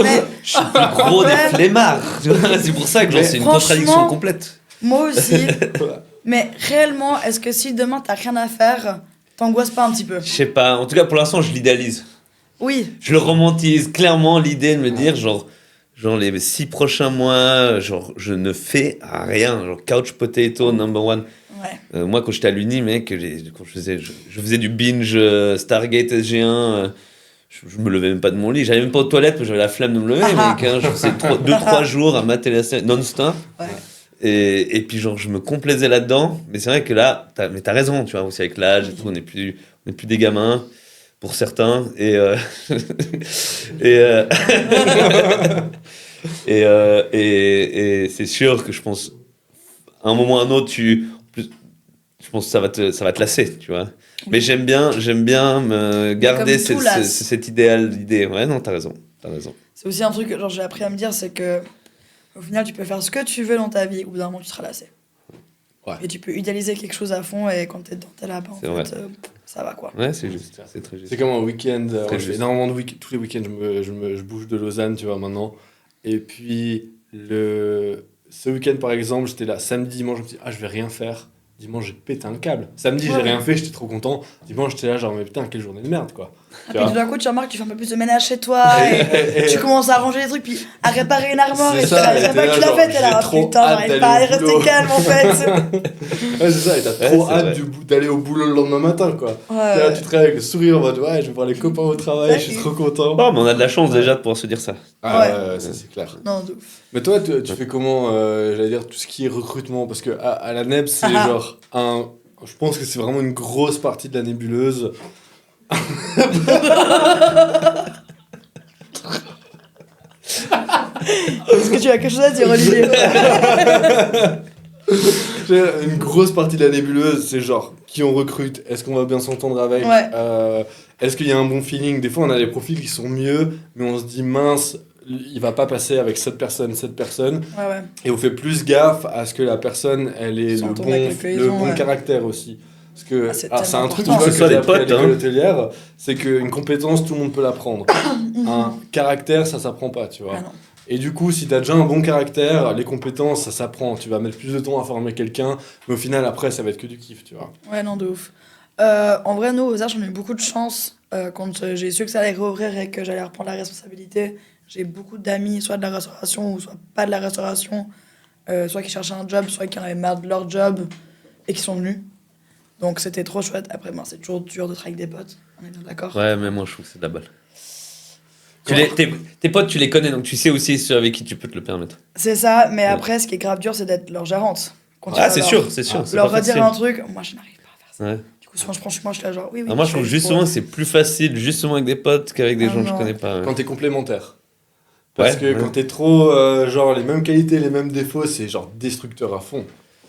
Mais Je suis le plus gros des flemmards. Tu vois, c'est pour ça que genre, c'est une Franchement- contradiction complète. moi aussi. Mais réellement, est-ce que si demain t'as rien à faire, t'angoisses pas un petit peu? Je sais pas. En tout cas, pour l'instant, je l'idéalise. Oui. Je le romantise clairement, l'idée de me dire, genre les 6 prochains mois, genre, je ne fais rien. Genre, couch potato number one. Ouais. Moi, quand j'étais à l'uni, mec, quand je faisais du binge Stargate SG1, je me levais même pas de mon lit. J'allais même pas aux toilettes, parce que j'avais la flemme de me lever, mec. Hein, je faisais 2-3 jours à mater la série non-stop. Ouais. Et puis, genre, je me complaisais là-dedans. Mais c'est vrai que là, t'as raison, tu vois, aussi avec l'âge et tout, on n'est plus des gamins, pour certains. Et, et c'est sûr que je pense, à un moment ou à un autre, je pense que ça va te lasser, tu vois. Mais j'aime bien me garder comme tout lasse. cet idée. Ouais, non, t'as raison. C'est aussi un truc que genre, j'ai appris à me dire, c'est que au final, tu peux faire ce que tu veux dans ta vie, au bout d'un moment, tu seras lassé. Ouais. Et tu peux idéaliser quelque chose à fond, et quand t'es dedans, t'es là, bah, en C'est fait, vrai. ça va quoi. Ouais, c'est juste. C'est très juste. C'est comme un week-end. Très Je fais juste. énormément de week-ends. Tous les week-ends, je bouge de Lausanne, tu vois, maintenant. Et puis, ce week-end, par exemple, j'étais là samedi, dimanche, je me suis dit, je vais rien faire. Dimanche, j'ai pété un câble. Samedi, j'ai Ouais. rien fait, j'étais trop content. Dimanche, j'étais là, genre, mais putain, quelle journée de merde, quoi. Et puis tout d'un coup, tu remarques que tu fais un peu plus de ménage chez toi, et Et- tu commences à ranger les trucs, puis à réparer une armoire, C'est et ça, tu et sais t'es pas là, que tu l'as genre, fait, t'es là, j'ai trop putain, hâte j'arrive pas à d'aller au boulot. rester calme en fait. Ouais, c'est ça, et t'as Ouais, trop c'est hâte vrai. d'aller au boulot le lendemain matin, quoi. T'es là, Ouais. tu te réveilles avec le sourire en mode, ouais, je vais voir les copains au travail, je suis trop content. Oh, mais on a de la chance déjà de pouvoir se dire ça. Ah Ouais. ouais, ça c'est clair. Non, de ouf. Mais toi, tu fais comment, j'allais dire, tout ce qui est recrutement? Parce que à la NEB, c'est Ah. genre je pense que c'est vraiment une grosse partie de la nébuleuse. Est-ce que tu as quelque chose à dire, Olivier? Une grosse partie de la nébuleuse, c'est genre qui on recrute, est-ce qu'on va bien s'entendre avec, Ouais. est-ce qu'il y a un bon feeling. Des fois, on a des profils qui sont mieux, mais on se dit mince, il va pas passer avec cette personne. Ouais, ouais. Et on fait plus gaffe à ce que la personne, elle ait le S'entendre avec la le cohésion, bon ouais. caractère aussi. Parce que Ah, c'est c'est un tellement truc important. tu vois, Que ce soit j'ai des appris à potes, l'école hein. hôtelière, c'est qu'une compétence, tout le monde peut l'apprendre. Un caractère, ça s'apprend pas, tu vois. Ah non. Et du coup, si tu as déjà un bon caractère, les compétences, ça s'apprend. Tu vas mettre plus de temps à former quelqu'un, mais au final, après, ça va être que du kiff, tu vois. Ouais, non, de ouf. En vrai, nous, aux Arches, on a eu beaucoup de chance. Quand j'ai su que ça allait réouvrir et que j'allais reprendre la responsabilité, j'ai beaucoup d'amis, soit de la restauration ou soit pas de la restauration, soit qui cherchaient un job, soit qui en avaient marre de leur job et qui sont venus. Donc c'était trop chouette. Après, c'est toujours dur de travailler avec des potes, on est bien d'accord. Ouais, mais moi, je trouve que c'est de la balle. Tes potes, tu les connais, donc tu sais aussi ceux avec qui tu peux te le permettre. C'est ça, mais après, ce qui est grave dur, c'est d'être leur gérante. Quand tu Ah, vas c'est leur- sûr, c'est sûr. c'est Leur pas redire facile. un truc, moi je n'arrive pas à faire ça. Ouais. Du coup, franchement, je suis là genre, oui. Alors moi, je trouve fais justement pour- que c'est plus facile, justement avec des potes qu'avec des Ah gens que je non. connais pas. Ouais. Quand t'es complémentaire. Parce Ouais, que ouais. quand t'es trop, genre, les mêmes qualités, les mêmes défauts, c'est genre destructeur à fond,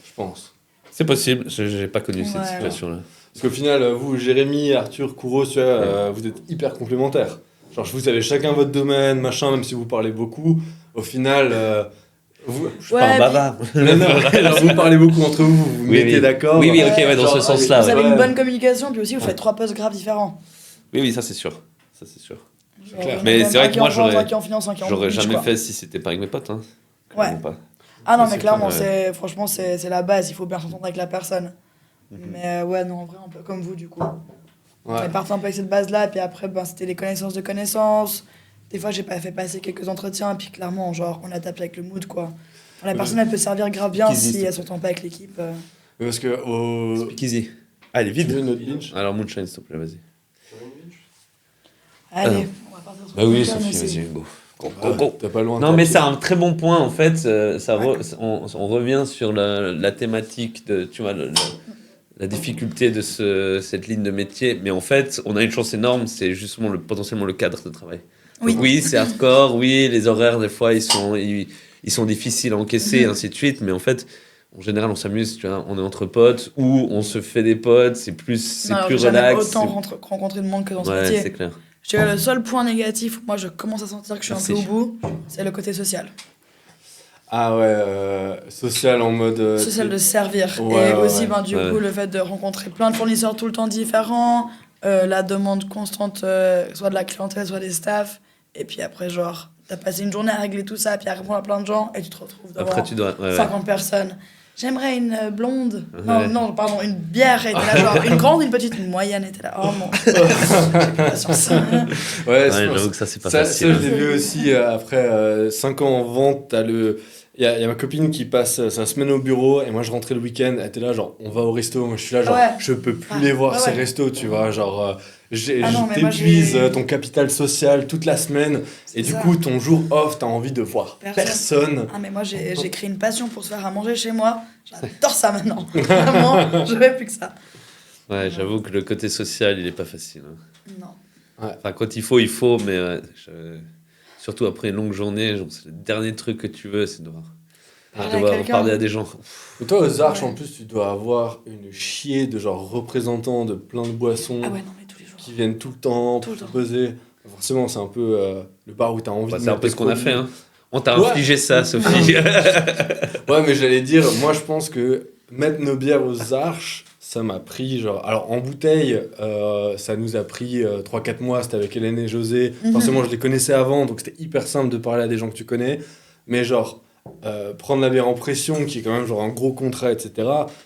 je pense. C'est possible, j'ai pas connu cette Ouais. situation-là. Parce qu'au final, vous, Jérémy, Arthur, Kouro, tu vois, vous êtes hyper complémentaires. Genre, vous avez chacun votre domaine, machin, même si vous parlez beaucoup. Au final, vous... Je suis pas un Ouais, bavard. Non, non, genre, vous parlez beaucoup entre vous, vous vous Oui, mettez oui. d'accord. Oui, oui, ok, ouais, dans Genre, ce sens-là. Vous Ouais. avez Ouais. une bonne communication, puis aussi vous Ouais. faites 3 postes graves différents. Oui, oui, ça c'est sûr. Ça c'est sûr. Genre, clair. il y en a Mais quand même c'est vrai un que qui moi, en vente, j'aurais- un qui en finance, un qui en J'aurais pitch, jamais quoi. fait si c'était pas avec mes potes. Hein. Ouais. Clairement pas. Ah non, C'est mais clairement, clair, franchement, c'est la base, il faut bien s'entendre avec la personne. Mhm. Mais ouais, non, en vrai, un peu comme vous, du coup. Ouais. On est parti un peu avec cette base-là, puis après, c'était les connaissances de connaissances. Des fois, j'ai pas fait passer quelques entretiens, puis clairement, genre, on a tapé avec le mood, quoi. Enfin, la personne, elle peut servir grave bien Easy, si c'est elle s'entend pas avec l'équipe. Parce que au... Speak easy. Ah, elle est Tu veux vide. notre bench Alors, Moonshine, s'il te plaît, vas-y. Allez, on va partir sur Bah oui, le Sophie, mais c'est- vas-y, go. Go, Ah, go, go. T'as pas loin. Non, mais c'est un très bon point, en fait. Ouais. On revient sur la thématique de, tu vois, la difficulté de cette ligne de métier. Mais en fait, on a une chance énorme, c'est justement potentiellement le cadre de travail. Oui. Donc oui, c'est hardcore, oui, les horaires, des fois, ils sont difficiles à encaisser, et ainsi de suite. Mais en fait, en général, on s'amuse, tu vois, on est entre potes, ou on se fait des potes, c'est Non, plus alors, relax. j'ai jamais autant c'est- rencontré de monde que dans ce Ouais, métier. c'est clair. Je dirais le seul point négatif, moi je commence à sentir que je suis Merci. un peu au bout, c'est le côté social. Ah ouais, social en mode. Social de servir. Ouais, et ouais, aussi, ouais. ben, du Ouais. coup, le fait de rencontrer plein de fournisseurs tout le temps différents, la demande constante, soit de la clientèle, soit des staffs. Et puis après, genre, t'as passé une journée à régler tout ça, puis à répondre à plein de gens, et tu te retrouves devant Après, tu dois. Ouais, ouais. 50 personnes. J'aimerais une blonde. Ouais. Non, non, pardon, une bière. Et t'es là, genre, une grande, une petite, une moyenne. Et t'es là, oh mon. J'ai plus patience. Ouais, Ouais, c'est- j'avoue que ça, c'est pas ça, facile. ça, je l'ai vu aussi après 5 ans en vente. Il y a ma copine qui passe sa semaine au bureau et moi je rentrais le week-end. Elle était là, genre, on va au resto. Moi je suis là, genre, Ouais. je peux plus Ah, les voir ouais, ces ouais. restos, tu vois. Genre, Ah non, mais moi, t'épuises j'ai- ton capital social toute la semaine C'est et du ça. coup, ton jour off, t'as envie de voir personne. Ah, mais moi, j'ai créé une passion pour se faire à manger chez moi. J'adore ça maintenant. Vraiment, je veux plus que ça. Ouais, j'avoue que le côté social, il est pas facile. Hein. Non. Enfin, quand il faut, mais surtout après une longue journée, genre, c'est le dernier truc que tu veux, c'est de Parler à devoir quelqu'un. parler à des gens. Et toi, aux Arches, Ouais. en plus, tu dois avoir une chier de genre représentants de plein de boissons Ah ouais, non, mais tous les jours. qui viennent tout le temps Tout pour le temps. proposer. Forcément, c'est un peu le bar où t'as envie Bah, de c'est un mettre peu tes ce qu'on a produits. fait. Hein. On t'a Ouais. infligé ça, Sophie. Ouais, mais j'allais dire, moi je pense que mettre nos bières aux Arches, ça m'a pris genre. Alors en bouteille, ça nous a pris 3-4 mois, c'était avec Hélène et José. Mhm. Forcément, je les connaissais avant, donc c'était hyper simple de parler à des gens que tu connais. Mais genre, prendre la bière en pression, qui est quand même genre un gros contrat, etc.,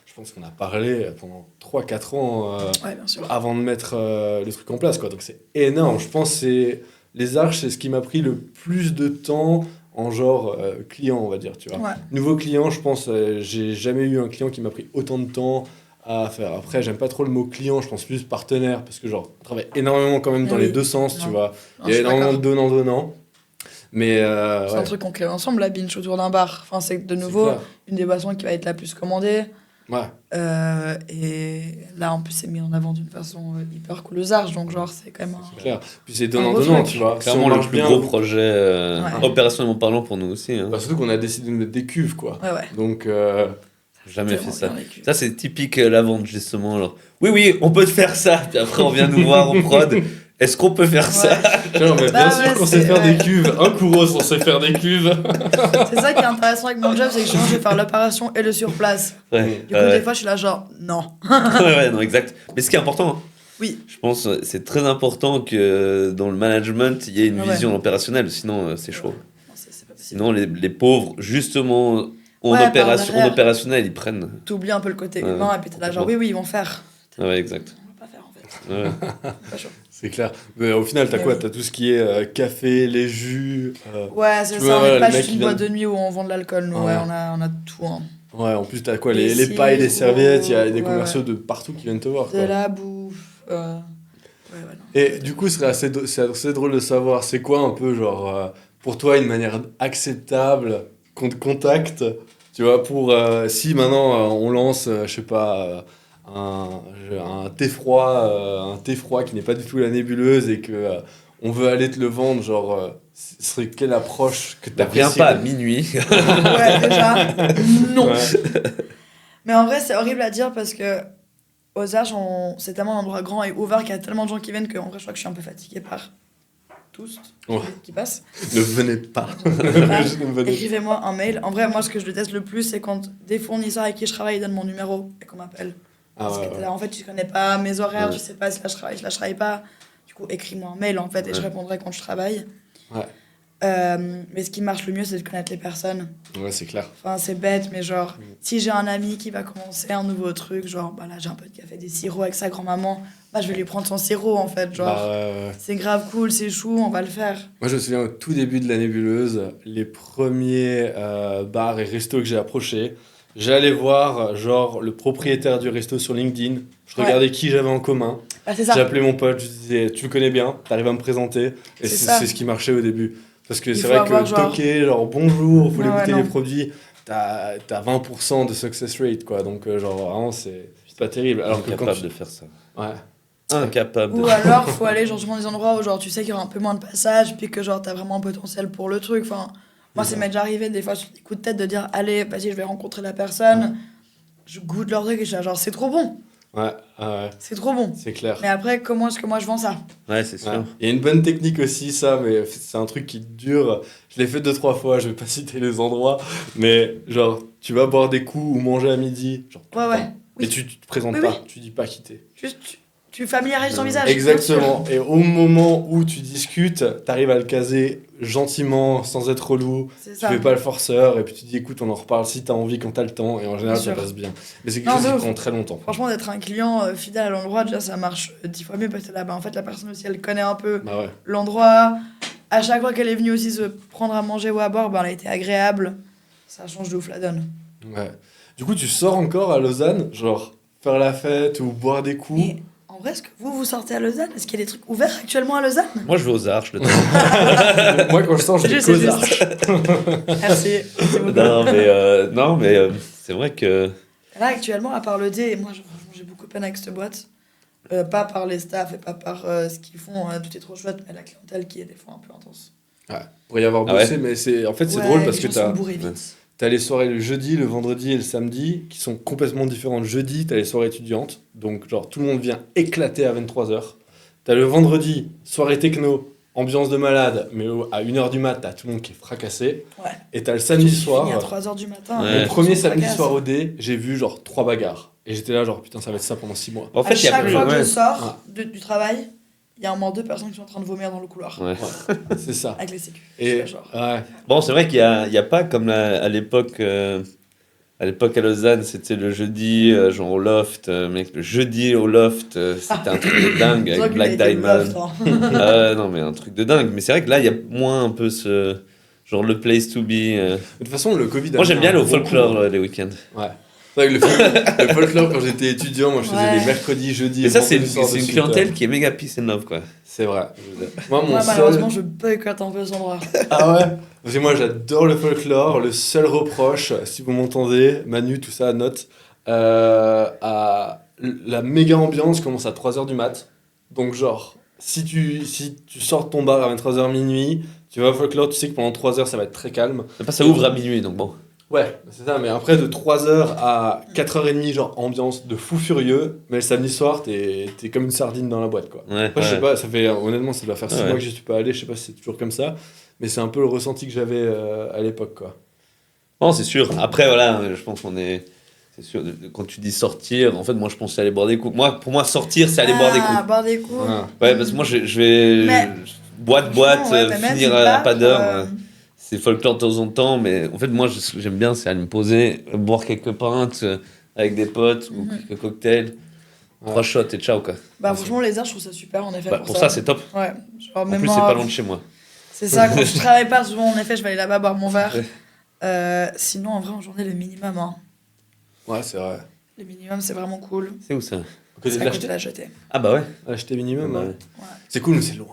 je pense qu'on a parlé pendant 3-4 ans Ouais, bien sûr. avant de mettre le truc en place, quoi. Donc c'est énorme. Je pense que les Arches, c'est ce qui m'a pris le plus de temps en genre client, on va dire, tu vois. Ouais. Nouveau client, je pense, j'ai jamais eu un client qui m'a pris autant de temps à faire. Après, j'aime pas trop le mot client, je pense plus partenaire, parce que genre, on travaille énormément quand même dans Oui. les deux sens, tu Non. vois. Non, Il y je a suis énormément de d'accord. donnant-donnant. Mais C'est ouais, un truc qu'on crée ensemble, la binge autour d'un bar. Enfin, c'est de c'est nouveau clair. une des boissons qui va être la plus commandée. Ouais, Et là, en plus, c'est mis en avant d'une façon hyper cool aux Arches. Donc, genre, c'est quand même c'est un. clair. Puis c'est Un gros donnant-donnant, truc. tu vois. Si on Clairement, le marche plus bien, gros projet, Ouais. opérationnellement parlant, pour nous aussi. Hein. bah, surtout qu'on a décidé de mettre des cuves, quoi. Ouais, ouais. Donc, Jamais fait Tellement ça. bien vécu. Ça, c'est typique la vente, justement. Alors, oui, on peut te faire ça. Puis après, on vient nous voir en prod. Est-ce qu'on peut faire ça? Ouais. genre, mais Bah bien ouais, sûr qu'on sait c'est- faire ouais. des cuves. Un Kouros, on sait faire des cuves. C'est ça qui est intéressant avec mon job, c'est que je vais faire l'opération et le surplace. Ouais, Du coup, des fois, je suis là, genre, non. ouais, non, exact. Mais ce qui est important, hein, Oui. je pense, c'est très important que dans le management, il y ait une Ah ouais. vision opérationnelle. Sinon, c'est chaud. Non, c'est pas possible. Sinon, les pauvres, justement, Ouais, par en derrière. opérationnel, ils prennent. T'oublies un peu le côté Ouais, humain et puis t'es là, genre, complètement. oui, ils vont faire. Ouais, exact. On va pas faire, en fait. Ouais. Pas chaud. C'est clair. Mais au final, t'as Mais quoi? oui. T'as tout ce qui est café, les jus. Ouais, c'est Tu ça, vois, on voilà, n'est pas les juste mecs une qui boîte viennent- de nuit où on vend de l'alcool, nous, Ouais. ouais, on a tout, hein. Ouais, en plus, t'as quoi? Les Les pailles, les sirops, serviettes, il y a des ouais, commerciaux ouais. de partout qui viennent te voir, De quoi. la bouffe. Ouais, ouais, non. Et du coup, ce serait c'est assez drôle de savoir, c'est quoi un peu, genre, pour toi, une manière acceptable qu'on te contacte, tu vois, pour si maintenant on lance, je sais pas, un thé froid qui n'est pas du tout la nébuleuse et que on veut aller te le vendre, genre, ce serait quelle approche que Bah, viens t'apprécies? pas à minuit. Ouais, déjà, non. Ouais. Mais en vrai, c'est horrible à dire parce que aux Arches, c'est tellement un endroit grand et ouvert qu'il y a tellement de gens qui viennent qu'en vrai, je crois que je suis un peu fatiguée par tous Ouais. qui passent. Ne venez pas. Voilà. Juste ne venez pas. Écrivez-moi un mail. En vrai, moi, ce que je déteste le plus, c'est quand des fournisseurs avec qui je travaille donnent mon numéro et qu'on m'appelle. Ah Parce ouais, que t'es ouais. là, en fait, tu connais pas mes horaires, Ouais. tu sais pas si là je travaille pas. Du coup, écris-moi un mail, en fait, et je Ouais. répondrai quand je travaille. Ouais. Mais ce qui marche le mieux, c'est de connaître les personnes. Ouais, c'est clair. Enfin, c'est bête, mais genre, si j'ai un ami qui va commencer un nouveau truc, genre, bah là, j'ai un peu de café, des sirops avec sa grand-maman, bah je vais lui prendre son sirop, en fait, genre. Bah, ouais. C'est grave cool, c'est chou, on va le faire. Moi, je me souviens au tout début de la nébuleuse, les premiers bars et restos que j'ai approchés. J'allais voir, genre, le propriétaire du resto sur LinkedIn. Je Ouais. regardais qui j'avais en commun. Bah, c'est ça. J'ai appelé mon pote, je disais, tu me connais bien, t'arrives à me présenter. Et C'est c'est ça. c'est ce qui marchait au début. Parce que Il c'est faut vrai avoir, que genre- toquer, genre, bonjour, faut Ouais, goûter non. les produits, t'as 20% de success rate, quoi. Donc, genre, vraiment, c'est pas terrible. Alors que quand Incapable tu... de faire ça. Ouais. Incapable de Ou alors, faut aller genre, dans des endroits où genre, tu sais qu'il y aura un peu moins de passage, puis que genre, t'as vraiment un potentiel pour le truc. Enfin, moi, C'est ça ça. m'est déjà arrivé des fois sur des coups de tête de dire, allez, vas-y, je vais rencontrer la personne, je goûte leur truc et je suis là, genre, c'est trop bon. Ouais, ouais, C'est trop bon. c'est clair. Mais après, comment est-ce que moi je vends ça? Ouais, c'est sûr. Ouais. Il y a une bonne technique aussi, ça, mais c'est un truc qui dure. Je l'ai fait 2-3 fois, je vais pas citer les endroits, mais genre, tu vas boire des coups ou manger à midi, genre, tout Ouais, le ouais. temps. Et tu te présentes Oui, pas, oui. tu dis pas qui t'es. Juste, tu familiarises ton visage. Exactement. Et au moment où tu discutes, t'arrives à le caser gentiment, sans être relou. C'est Tu ça. fais pas le forceur, et puis tu dis, écoute, on en reparle si t'as envie, quand t'as le temps, et en général, Bien ça sûr. passe bien. Mais c'est quelque Non, chose de qui ouf. prend très longtemps. Franchement, d'être un client fidèle à l'endroit, déjà ça marche 10 fois mieux parce que là, bah, en fait, la personne aussi, elle connaît un peu Bah ouais. l'endroit. À chaque fois qu'elle est venue aussi se prendre à manger ou à boire, bah, elle a été agréable. Ça change de ouf la donne. Ouais. Du coup, tu sors encore à Lausanne, genre, faire la fête ou boire des coups. Et en vrai, est-ce que vous sortez à Lausanne? Est-ce qu'il y a des trucs ouverts actuellement à Lausanne? Moi, je vais aux Arches le temps. Moi, quand je sors, je C'est dis juste, qu'aux c'est Arches. Merci. C'est beaucoup. non, mais c'est vrai que. Là, actuellement, à part le dé, moi, franchement, j'ai beaucoup de peine avec cette boîte. Pas par les staffs et pas par ce qu'ils font, tout est trop chouette, mais la clientèle qui est des fois un peu intense. Ouais, pour y avoir Ah bossé, ouais. mais en fait, c'est Ouais, drôle parce les que gens sont t'as bourrés vite. les soirées le jeudi, le vendredi et le samedi qui sont complètement différentes. Le jeudi, t'as les soirées étudiantes, donc genre tout le monde vient éclater à 23h. T'as le vendredi, soirée techno, ambiance de malade, mais à 1h du mat, t'as tout le monde qui est fracassé. Ouais. Et t'as le samedi Tu finis à soir, 3h du matin. Ouais. le on premier se samedi fracasse. soir au dé, j'ai vu genre 3 bagarres. Et j'étais là, genre putain, ça va être ça pendant 6 mois. En À fait, il y a chaque plus. fois que je Ouais. sors du travail, il y a au moins 2 personnes qui sont en train de vomir dans le couloir. Ouais. C'est ça. Avec les sécu. Et Genre. ouais, Bon, c'est vrai qu'il y a pas comme à l'époque. À l'époque à Lausanne, c'était le jeudi, genre au loft. Mec, le jeudi au loft, c'était un truc de dingue C'est vrai avec qu'il a Black été Diamond. loft, hein. Non, mais un truc de dingue. Mais c'est vrai que là, il y a moins un peu ce. Genre le place to be. de toute façon, le Covid a Moi, j'aime mis bien un le gros folklore coup, hein. les week-ends. Ouais. C'est vrai que le folklore, quand j'étais étudiant, moi je faisais Ouais. les mercredis, jeudis. Mais et ça, c'est vendredis soirs de une suite, clientèle qui est méga peace and love, quoi. C'est vrai. Moi, mon Moi, seul... malheureusement, je boycotte un peu cet endroit. Ah ouais? Parce que moi, j'adore le folklore. Le seul reproche, si vous m'entendez, Manu, tout ça, note, la méga ambiance commence à 3h du mat. Donc, genre, si tu sors de ton bar à 23h minuit, tu vas au folklore, tu sais que pendant 3h, ça va être très calme. Ça ouvre à minuit, donc bon. Ouais, c'est ça, mais après de 3h à 4h30, genre ambiance de fou furieux, mais le samedi soir, t'es comme une sardine dans la boîte, quoi. Ouais, Après, je sais pas, ça fait, honnêtement, ça doit faire 6 Ouais. mois que je suis pas allé, je sais pas si c'est toujours comme ça, mais c'est un peu le ressenti que j'avais à l'époque, quoi. Non, c'est sûr. Après, voilà, je pense qu'on est. C'est sûr, quand tu dis sortir, en fait, moi, je pense c'est aller boire des coups. Pour moi, sortir, c'est aller boire des coups. Boire des coups. Ah. Ouais, parce que moi, je vais. Mais- boîte, Franchement, ouais, mais même finir une à barre, pas d'heure. C'est folklore de temps en temps, mais en fait, moi, ce que j'aime bien, c'est aller me poser, boire quelques pintes avec des potes ou quelques cocktails. Ouais. 3 shots et ciao, quoi. Bah, franchement, les arts, je trouve ça super, en effet. Bah, pour ça, c'est top. Ouais. Genre, En même plus, moi, c'est pas loin de chez moi. C'est ça, quand je travaille pas souvent, en effet, je vais aller là-bas boire mon verre. Ouais. Sinon, en vrai, en journée, le minimum. Hein. Ouais, c'est vrai. Le minimum, c'est vraiment cool. C'est où ça? Au côté C'est de à côté de l'acheter, la jetée. Ah, bah ouais. acheter minimum, Bah ouais. ouais. C'est cool, mais c'est loin.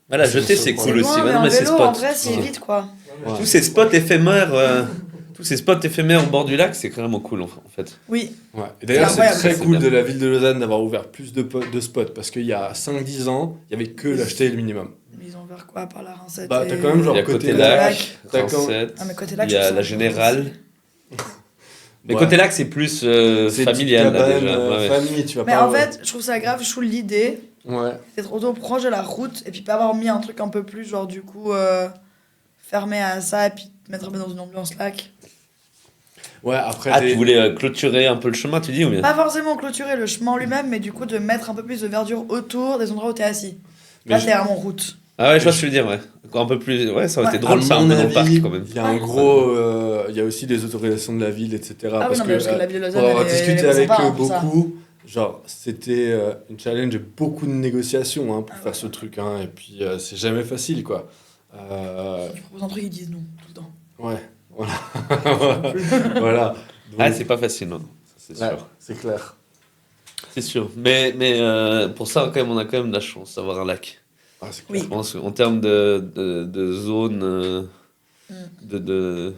Voilà, jeter, c'est C'est cool C'est aussi. loin, Ouais, mais non, en mais ces vélo, spots. en vrai, c'est Ouais. vite, quoi. Ouais. Tous ces spots éphémères. Tous ces spots éphémères au bord du lac, c'est vraiment cool, en fait. Oui. Ouais. Et d'ailleurs, c'est incroyable, très c'est cool bien. de la ville de Lausanne d'avoir ouvert plus de spots, parce qu'il y a 5-10 ans, il y avait que l'acheter et le minimum. Mais ils ont ouvert quoi, par la rincette Bah, et- t'as quand même genre Il y a côté côté lac, lac, t'as quand- Rincette, Ah, mais côté lac, il y je trouve a ça la un peu Générale. Mais Ouais. côté lac, c'est plus C'est familial, là, cabane, déjà. Ouais, ouais. famille, tu vas Mais pas. en fait, je trouve ça grave chou l'idée Ouais. d'être autant proche de la route et puis pas avoir mis un truc un peu plus, genre, du coup, fermé à ça et puis te mettre un peu dans une ambiance lac. Ouais, après. Ah, tu voulais clôturer un peu le chemin, tu dis, ou bien? Pas forcément clôturer le chemin en lui-même, mais du coup, de mettre un peu plus de verdure autour des endroits où t'es assis. Mais Là, je- t'es vraiment route. Ah ouais, je vois ce que tu veux dire, ouais. Encore un peu plus. Ouais, ça aurait été Ouais. drôle, ça, à un mon peu dans le parc, avis, quand même. il y a un gros. Il y a aussi des autorisations de la ville, etc. Ah oui, non, mais parce que la ville de Lausanne, pour avoir elle est- discuté elle est avec sympa, eux hein, pour ça. beaucoup, genre, c'était une challenge et beaucoup de négociations pour Ah faire ouais. ce truc. Hein, et puis, c'est jamais facile, quoi. Tu proposes un truc, ils disent non, tout le temps. Ouais, voilà. Voilà. Donc, Ah, c'est pas facile, non. Ça, c'est ouais, sûr. c'est clair. C'est sûr. Mais pour ça, quand même, on a quand même de la chance d'avoir un lac. Ah, c'est Oui. Je pense qu'en termes de zone, de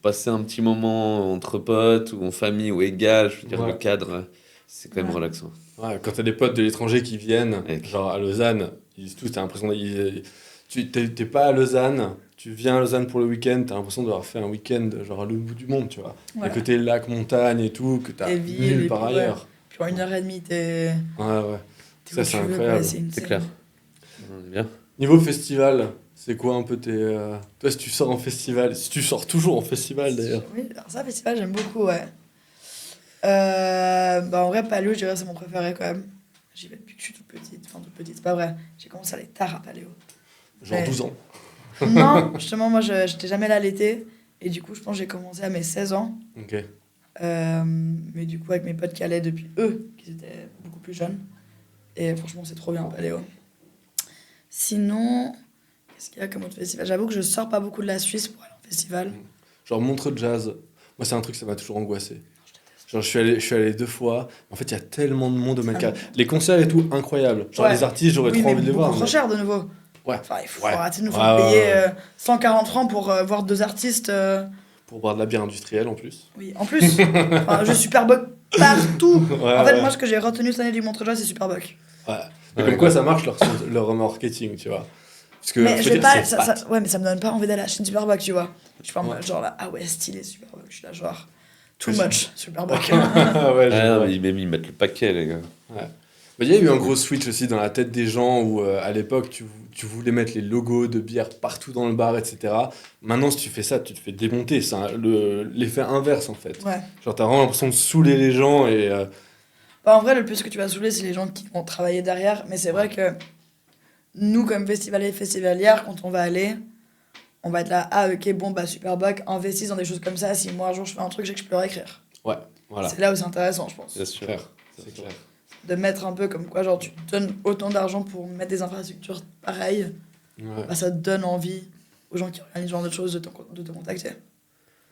passer un petit moment entre potes ou en famille ou égal, je veux dire, Ouais. le cadre, c'est quand même Ouais. relaxant. Ouais, quand t'as des potes de l'étranger qui viennent, Mec. genre à Lausanne, ils disent tous, t'as l'impression tu t'es pas à Lausanne, tu viens à Lausanne pour le week-end, t'as l'impression d'avoir fait un week-end genre à l'autre bout du monde, tu vois. Ouais. À côté lac, montagne et tout, que t'as Et ville, et nulle part puis, ouais. ailleurs. Puis en 1h30, t'es Ouais. t'es Ça, où c'est tu veux, incroyable. quoi, C'est insane. clair. On est bien. Niveau festival, c'est quoi un peu tes... Toi, si tu sors en festival, si tu sors toujours en festival d'ailleurs. Oui, alors ça, festival, j'aime beaucoup, ouais. En vrai, Paléo, je dirais c'est mon préféré quand même. J'y vais depuis que je suis toute petite. Enfin, toute petite, c'est pas vrai. J'ai commencé à aller tard à Paléo. Genre Ouais. 12 ans. Non, justement, moi, j'étais jamais là l'été. Et du coup, je pense que j'ai commencé à mes 16 ans. Ok. Mais du coup, avec mes potes qui allaient depuis eux, qui étaient beaucoup plus jeunes. Et franchement, c'est trop bien, Paléo. Sinon, qu'est-ce qu'il y a comme autre festival? J'avoue que je sors pas beaucoup de la Suisse pour aller en festival. Genre Montreux Jazz. Moi, c'est un truc, ça m'a toujours angoissé. Genre, je suis allé 2 fois. En fait, il y a tellement de monde au mètre carré. Les concerts et tout, incroyable. Genre, Ouais. les artistes, j'aurais Oui, trop mais envie de les beaucoup voir. trop mais- cher de nouveau. Ouais. Enfin, il faut Ouais. arrêter de nous Ouais, faire payer ouais. 140 francs pour voir 2 artistes. Pour boire de la bière industrielle en plus. Oui, en plus, enfin, je Superbuck partout. Ouais, En fait, ouais. moi, ce que j'ai retenu cette année du Montreux Jazz, c'est Superbuck. Ouais. Mais Ouais. comme quoi ça marche leur marketing, tu vois. Parce que Mais je vais faut pas. dire, c'est patte. Ouais, mais ça me donne pas envie d'aller acheter une Superbuck, tu vois. Je suis pas en Ouais. mode genre là, ah ouais, stylé Superbuck. Je suis là, genre, too Oui. much Superbuck. Ah ouais, je Ah, vois. mais même ils mettent le paquet, les gars. Mais il y a eu un gros switch aussi dans la tête des gens où à l'époque tu voulais mettre les logos de bière partout dans le bar, etc. Maintenant, si tu fais ça, tu te fais démonter. C'est l'effet inverse en fait. Ouais. Genre, t'as vraiment l'impression de saouler les gens et. En vrai, le plus que tu vas saouler, c'est les gens qui vont travailler derrière. Mais c'est vrai que nous, comme festivaliers et festivalières, quand on va aller, on va être là, ah ok, bon, bah Superbuck, investis dans des choses comme ça. Si moi un jour je fais un truc, j'ai que je peux leur écrire. Voilà. C'est là où c'est intéressant, je pense. Bien sûr. Clair. C'est clair. De mettre un peu comme quoi, genre, tu te donnes autant d'argent pour mettre des infrastructures pareilles, Ouais. bah, ça te donne envie aux gens qui organisent ce genre de choses de te contacter.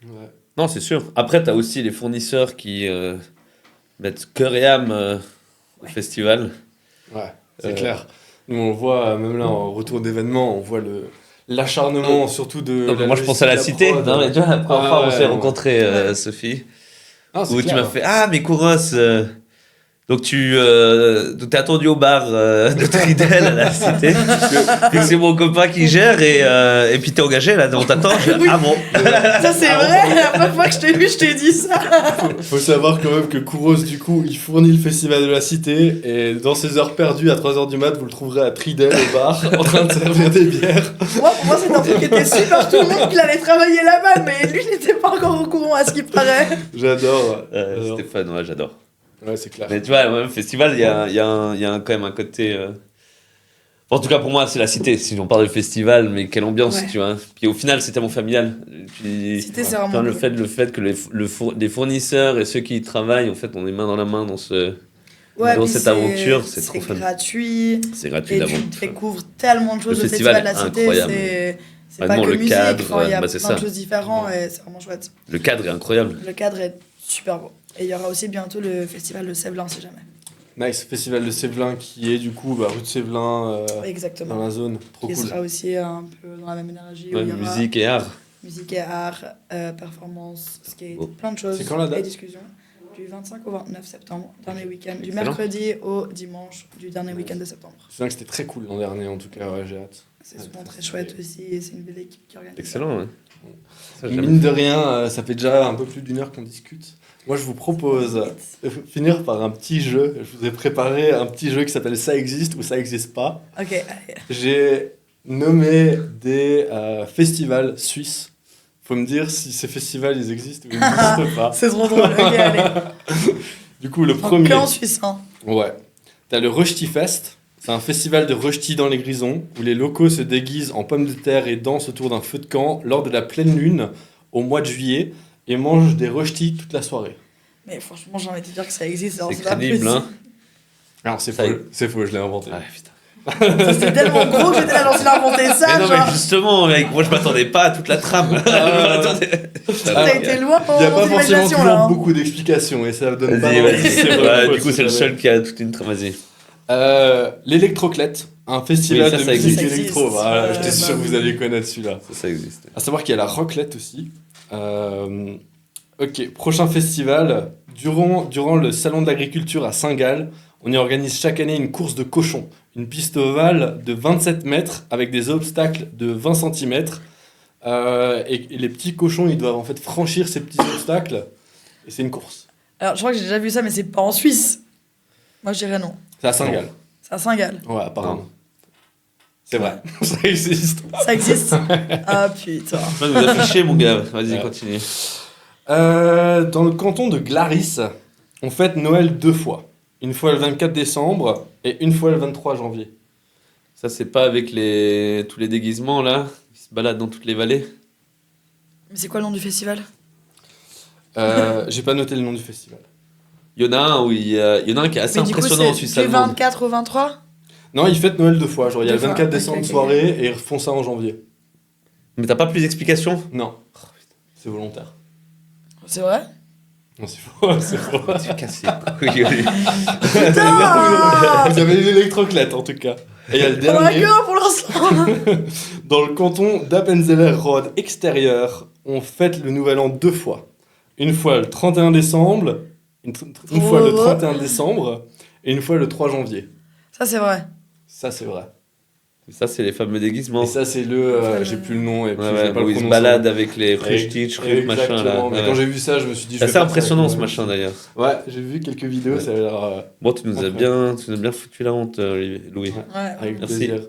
Ouais. Non, c'est sûr. Après, t'as aussi les fournisseurs qui mettent cœur et âme au Ouais. festival. Ouais, c'est Euh, clair. Nous, on le voit, même là, en retour d'événement, on voit l'acharnement, surtout de. Non, mais moi, je pense à la cité. prod. Non, mais tu vois, la première Ah fois, on ouais, s'est ouais. rencontrés, Ouais. Sophie, Ah, c'est où tu clair. m'as fait ah, mais Kouros, donc donc t'es attendu au bar de Tridel à la cité. Puis que c'est mon copain qui gère et puis t'es engagé là, on t'attend. Je fais, Oui. Ah bon. Ça, c'est vrai, la première fois que je t'ai vu, je t'ai dit ça. Faut savoir quand même que Kouros, du coup, il fournit le festival de la cité et dans ses heures perdues à 3h du mat, vous le trouverez à Tridel au bar en train de servir des bières. Moi, pour moi, c'était un truc qui était super tout le monde qu'il allait travailler là-bas, mais lui n'était pas encore au courant à ce qu'il paraît. J'adore. J'adore. Stéphane, ouais, j'adore. Ouais, c'est clair. Mais tu vois, même festival, il y a quand même un côté. En tout cas, pour moi, c'est la cité. Si on parle de festival, mais quelle ambiance, Ouais. tu vois. Puis au final, c'est tellement familial. Puis, Cité, c'est enfin, vraiment le cool. fait que les fournisseurs et ceux qui y travaillent, en fait, on est main dans la main dans Ouais, dans puis cette aventure, c'est trop fun. gratuit. C'est gratuit Et d'avant. tu découvres tellement de choses Le au festival festival de la est cité. incroyable. C'est pas Vraiment, que le musique, cadre, enfin, il y a bah, c'est plein ça. de choses différentes et c'est vraiment chouette. Le cadre est incroyable. Le cadre est super beau. Et il y aura aussi bientôt le festival de Sévelin, si jamais. Nice. Festival de Sévelin qui est du coup rue de Sévelin dans Exactement. la zone. Trop Qui cool. sera aussi un peu dans la même énergie. Où Ouais, il y aura musique et art. musique et art, performance, skate, Oh. plein de choses. C'est quand la date Et discussions. Du 25 au 29 septembre, dernier week-end. Du Excellent. mercredi au dimanche du dernier week-end de septembre. Je me souviens que c'était très cool l'an dernier en tout cas, ouais, j'ai hâte. C'est souvent très chouette aussi. Et c'est une belle équipe qui organise. Excellent, ouais. Ça, j'aime. Mine de rien, ça fait déjà un peu plus d'1 heure qu'on discute. Moi, je vous propose de finir par un petit jeu. Je vous ai préparé un petit jeu qui s'appelle Ça existe ou ça existe pas. Ok, allez. J'ai nommé des festivals suisses. Faut me dire si ces festivals ils existent ou ils n'existent pas. C'est trop drôle. Ok, allez. Du coup, le En premier. que en Suisse, hein. Ouais. T'as le Rösti Fest. C'est un festival de rösti dans les grisons où les locaux se déguisent en pommes de terre et dansent autour d'un feu de camp lors de la pleine lune au mois de juillet et mangent des röstis toute la soirée. Mais franchement, j'ai envie de te dire que ça existe. alors C'est pas crédible, hein. possible. Alors c'est Ça y faux, est. c'est faux, je l'ai inventé. Ouais, putain. C'est tellement gros que j'étais là, genre, s'il a inventé ça, Mais non, genre. mais justement, mec, moi je m'attendais pas à toute la trame. Ah, Attendez. T'as été loin Il n'y a dans pas ton forcément imagination, toujours là. hein. beaucoup d'explications et ça donne pas Vas-y, envie. vas-y. C'est Ouais, vrai, du coup, c'est le jamais. seul qui a toute une trame. Vas-y. L'Électroclette, un festival Oui, ça, de ça musique existe. électro. Ça Voilà, existe. j'étais sûr que Bah vous oui. alliez connaître celui-là. Ça existe. À savoir qu'il y a la Rocklette aussi. Ok, prochain festival. Durant le salon de l'agriculture à Saint-Gall, on y organise chaque année une course de cochons. Une piste ovale de 27 mètres avec des obstacles de 20 cm. Et les petits cochons, ils doivent en fait franchir ces petits obstacles. Et c'est une course. Alors, je crois que j'ai déjà vu ça, mais c'est pas en Suisse. Moi, je dirais non. C'est à Saint-Gall. C'est à Saint-Gall. Ouais, apparemment. C'est vrai. Ça existe. Ça existe. Ah putain. Tu vas nous afficher, mon gars. Vas-y, Ouais. continue. Dans le canton de Glaris, on fête Noël 2 fois. Une fois le 24 décembre et une fois le 23 janvier. Ça, c'est pas avec tous les déguisements, là, qui se baladent dans toutes les vallées. Mais c'est quoi le nom du festival? J'ai pas noté le nom du festival. Il y en a un il y en a un qui est assez Mais du coup, impressionnant en c'est Suisse du allemande. 24 au 23? Non, ils fêtent Noël 2 fois. Genre, il y a le Deux fois, 24 ok, décembre ok. soirée et ils refont ça en janvier. Mais t'as pas plus d'explications? Non. C'est volontaire. C'est vrai? Non, c'est faux. C'est faux. Tu casses les couilles, lui. Putain. Vous avez l'électroclette en tout cas. Et il y a le On va dernier. que pour l'instant. Dans le canton d'Appenzeller Road extérieur, on fête le nouvel an 2 fois. Une fois le 31 décembre, une fois le 31 décembre et une fois le 3 janvier. Ça, c'est vrai. Ça, c'est vrai. Ça, c'est les fameux déguisements. Et ça, c'est j'ai plus le nom et puis Ouais, je vais ouais, pas le où ils se prononcer. baladent avec les Frühstück, machin, là. Exactement. Mais Ouais. quand j'ai vu ça, je me suis dit. C'est je vais assez faire ça impressionnant, avec ce moi. machin, d'ailleurs. Ouais, j'ai vu quelques vidéos, Ouais. ça a l'air. Bon, tu nous as bien foutu la honte, Louis. Ouais. Ouais. Avec Merci. plaisir.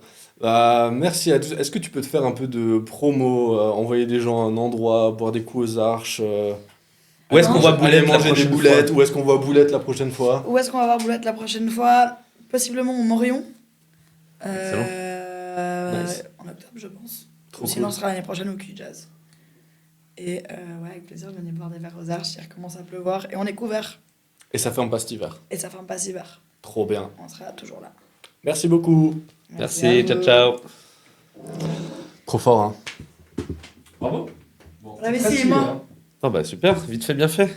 Merci à tous. Est-ce que tu peux te faire un peu de promo, envoyer des gens à un endroit, boire des coups aux arches Où est-ce qu'on voit aller Boulette la manger des prochaine boulettes fois? Où est-ce qu'on voit Boulette la prochaine fois Où est-ce qu'on va voir Boulette la prochaine fois? Possiblement au Morion. Nice. En octobre, je pense. Trop Ou sinon, cool. ce sera l'année prochaine au Q-Jazz. Et ouais, avec plaisir, venez boire des verres aux arches. Il recommence à pleuvoir et on est couvert. Et ça ferme pas cet hiver. Et ça ferme pas si hiver. Trop bien. On sera toujours là. Merci beaucoup. Merci, à ciao, vous. ciao. Trop fort, hein. Bravo. Bravissimo. Ah bah super, vite fait, bien fait.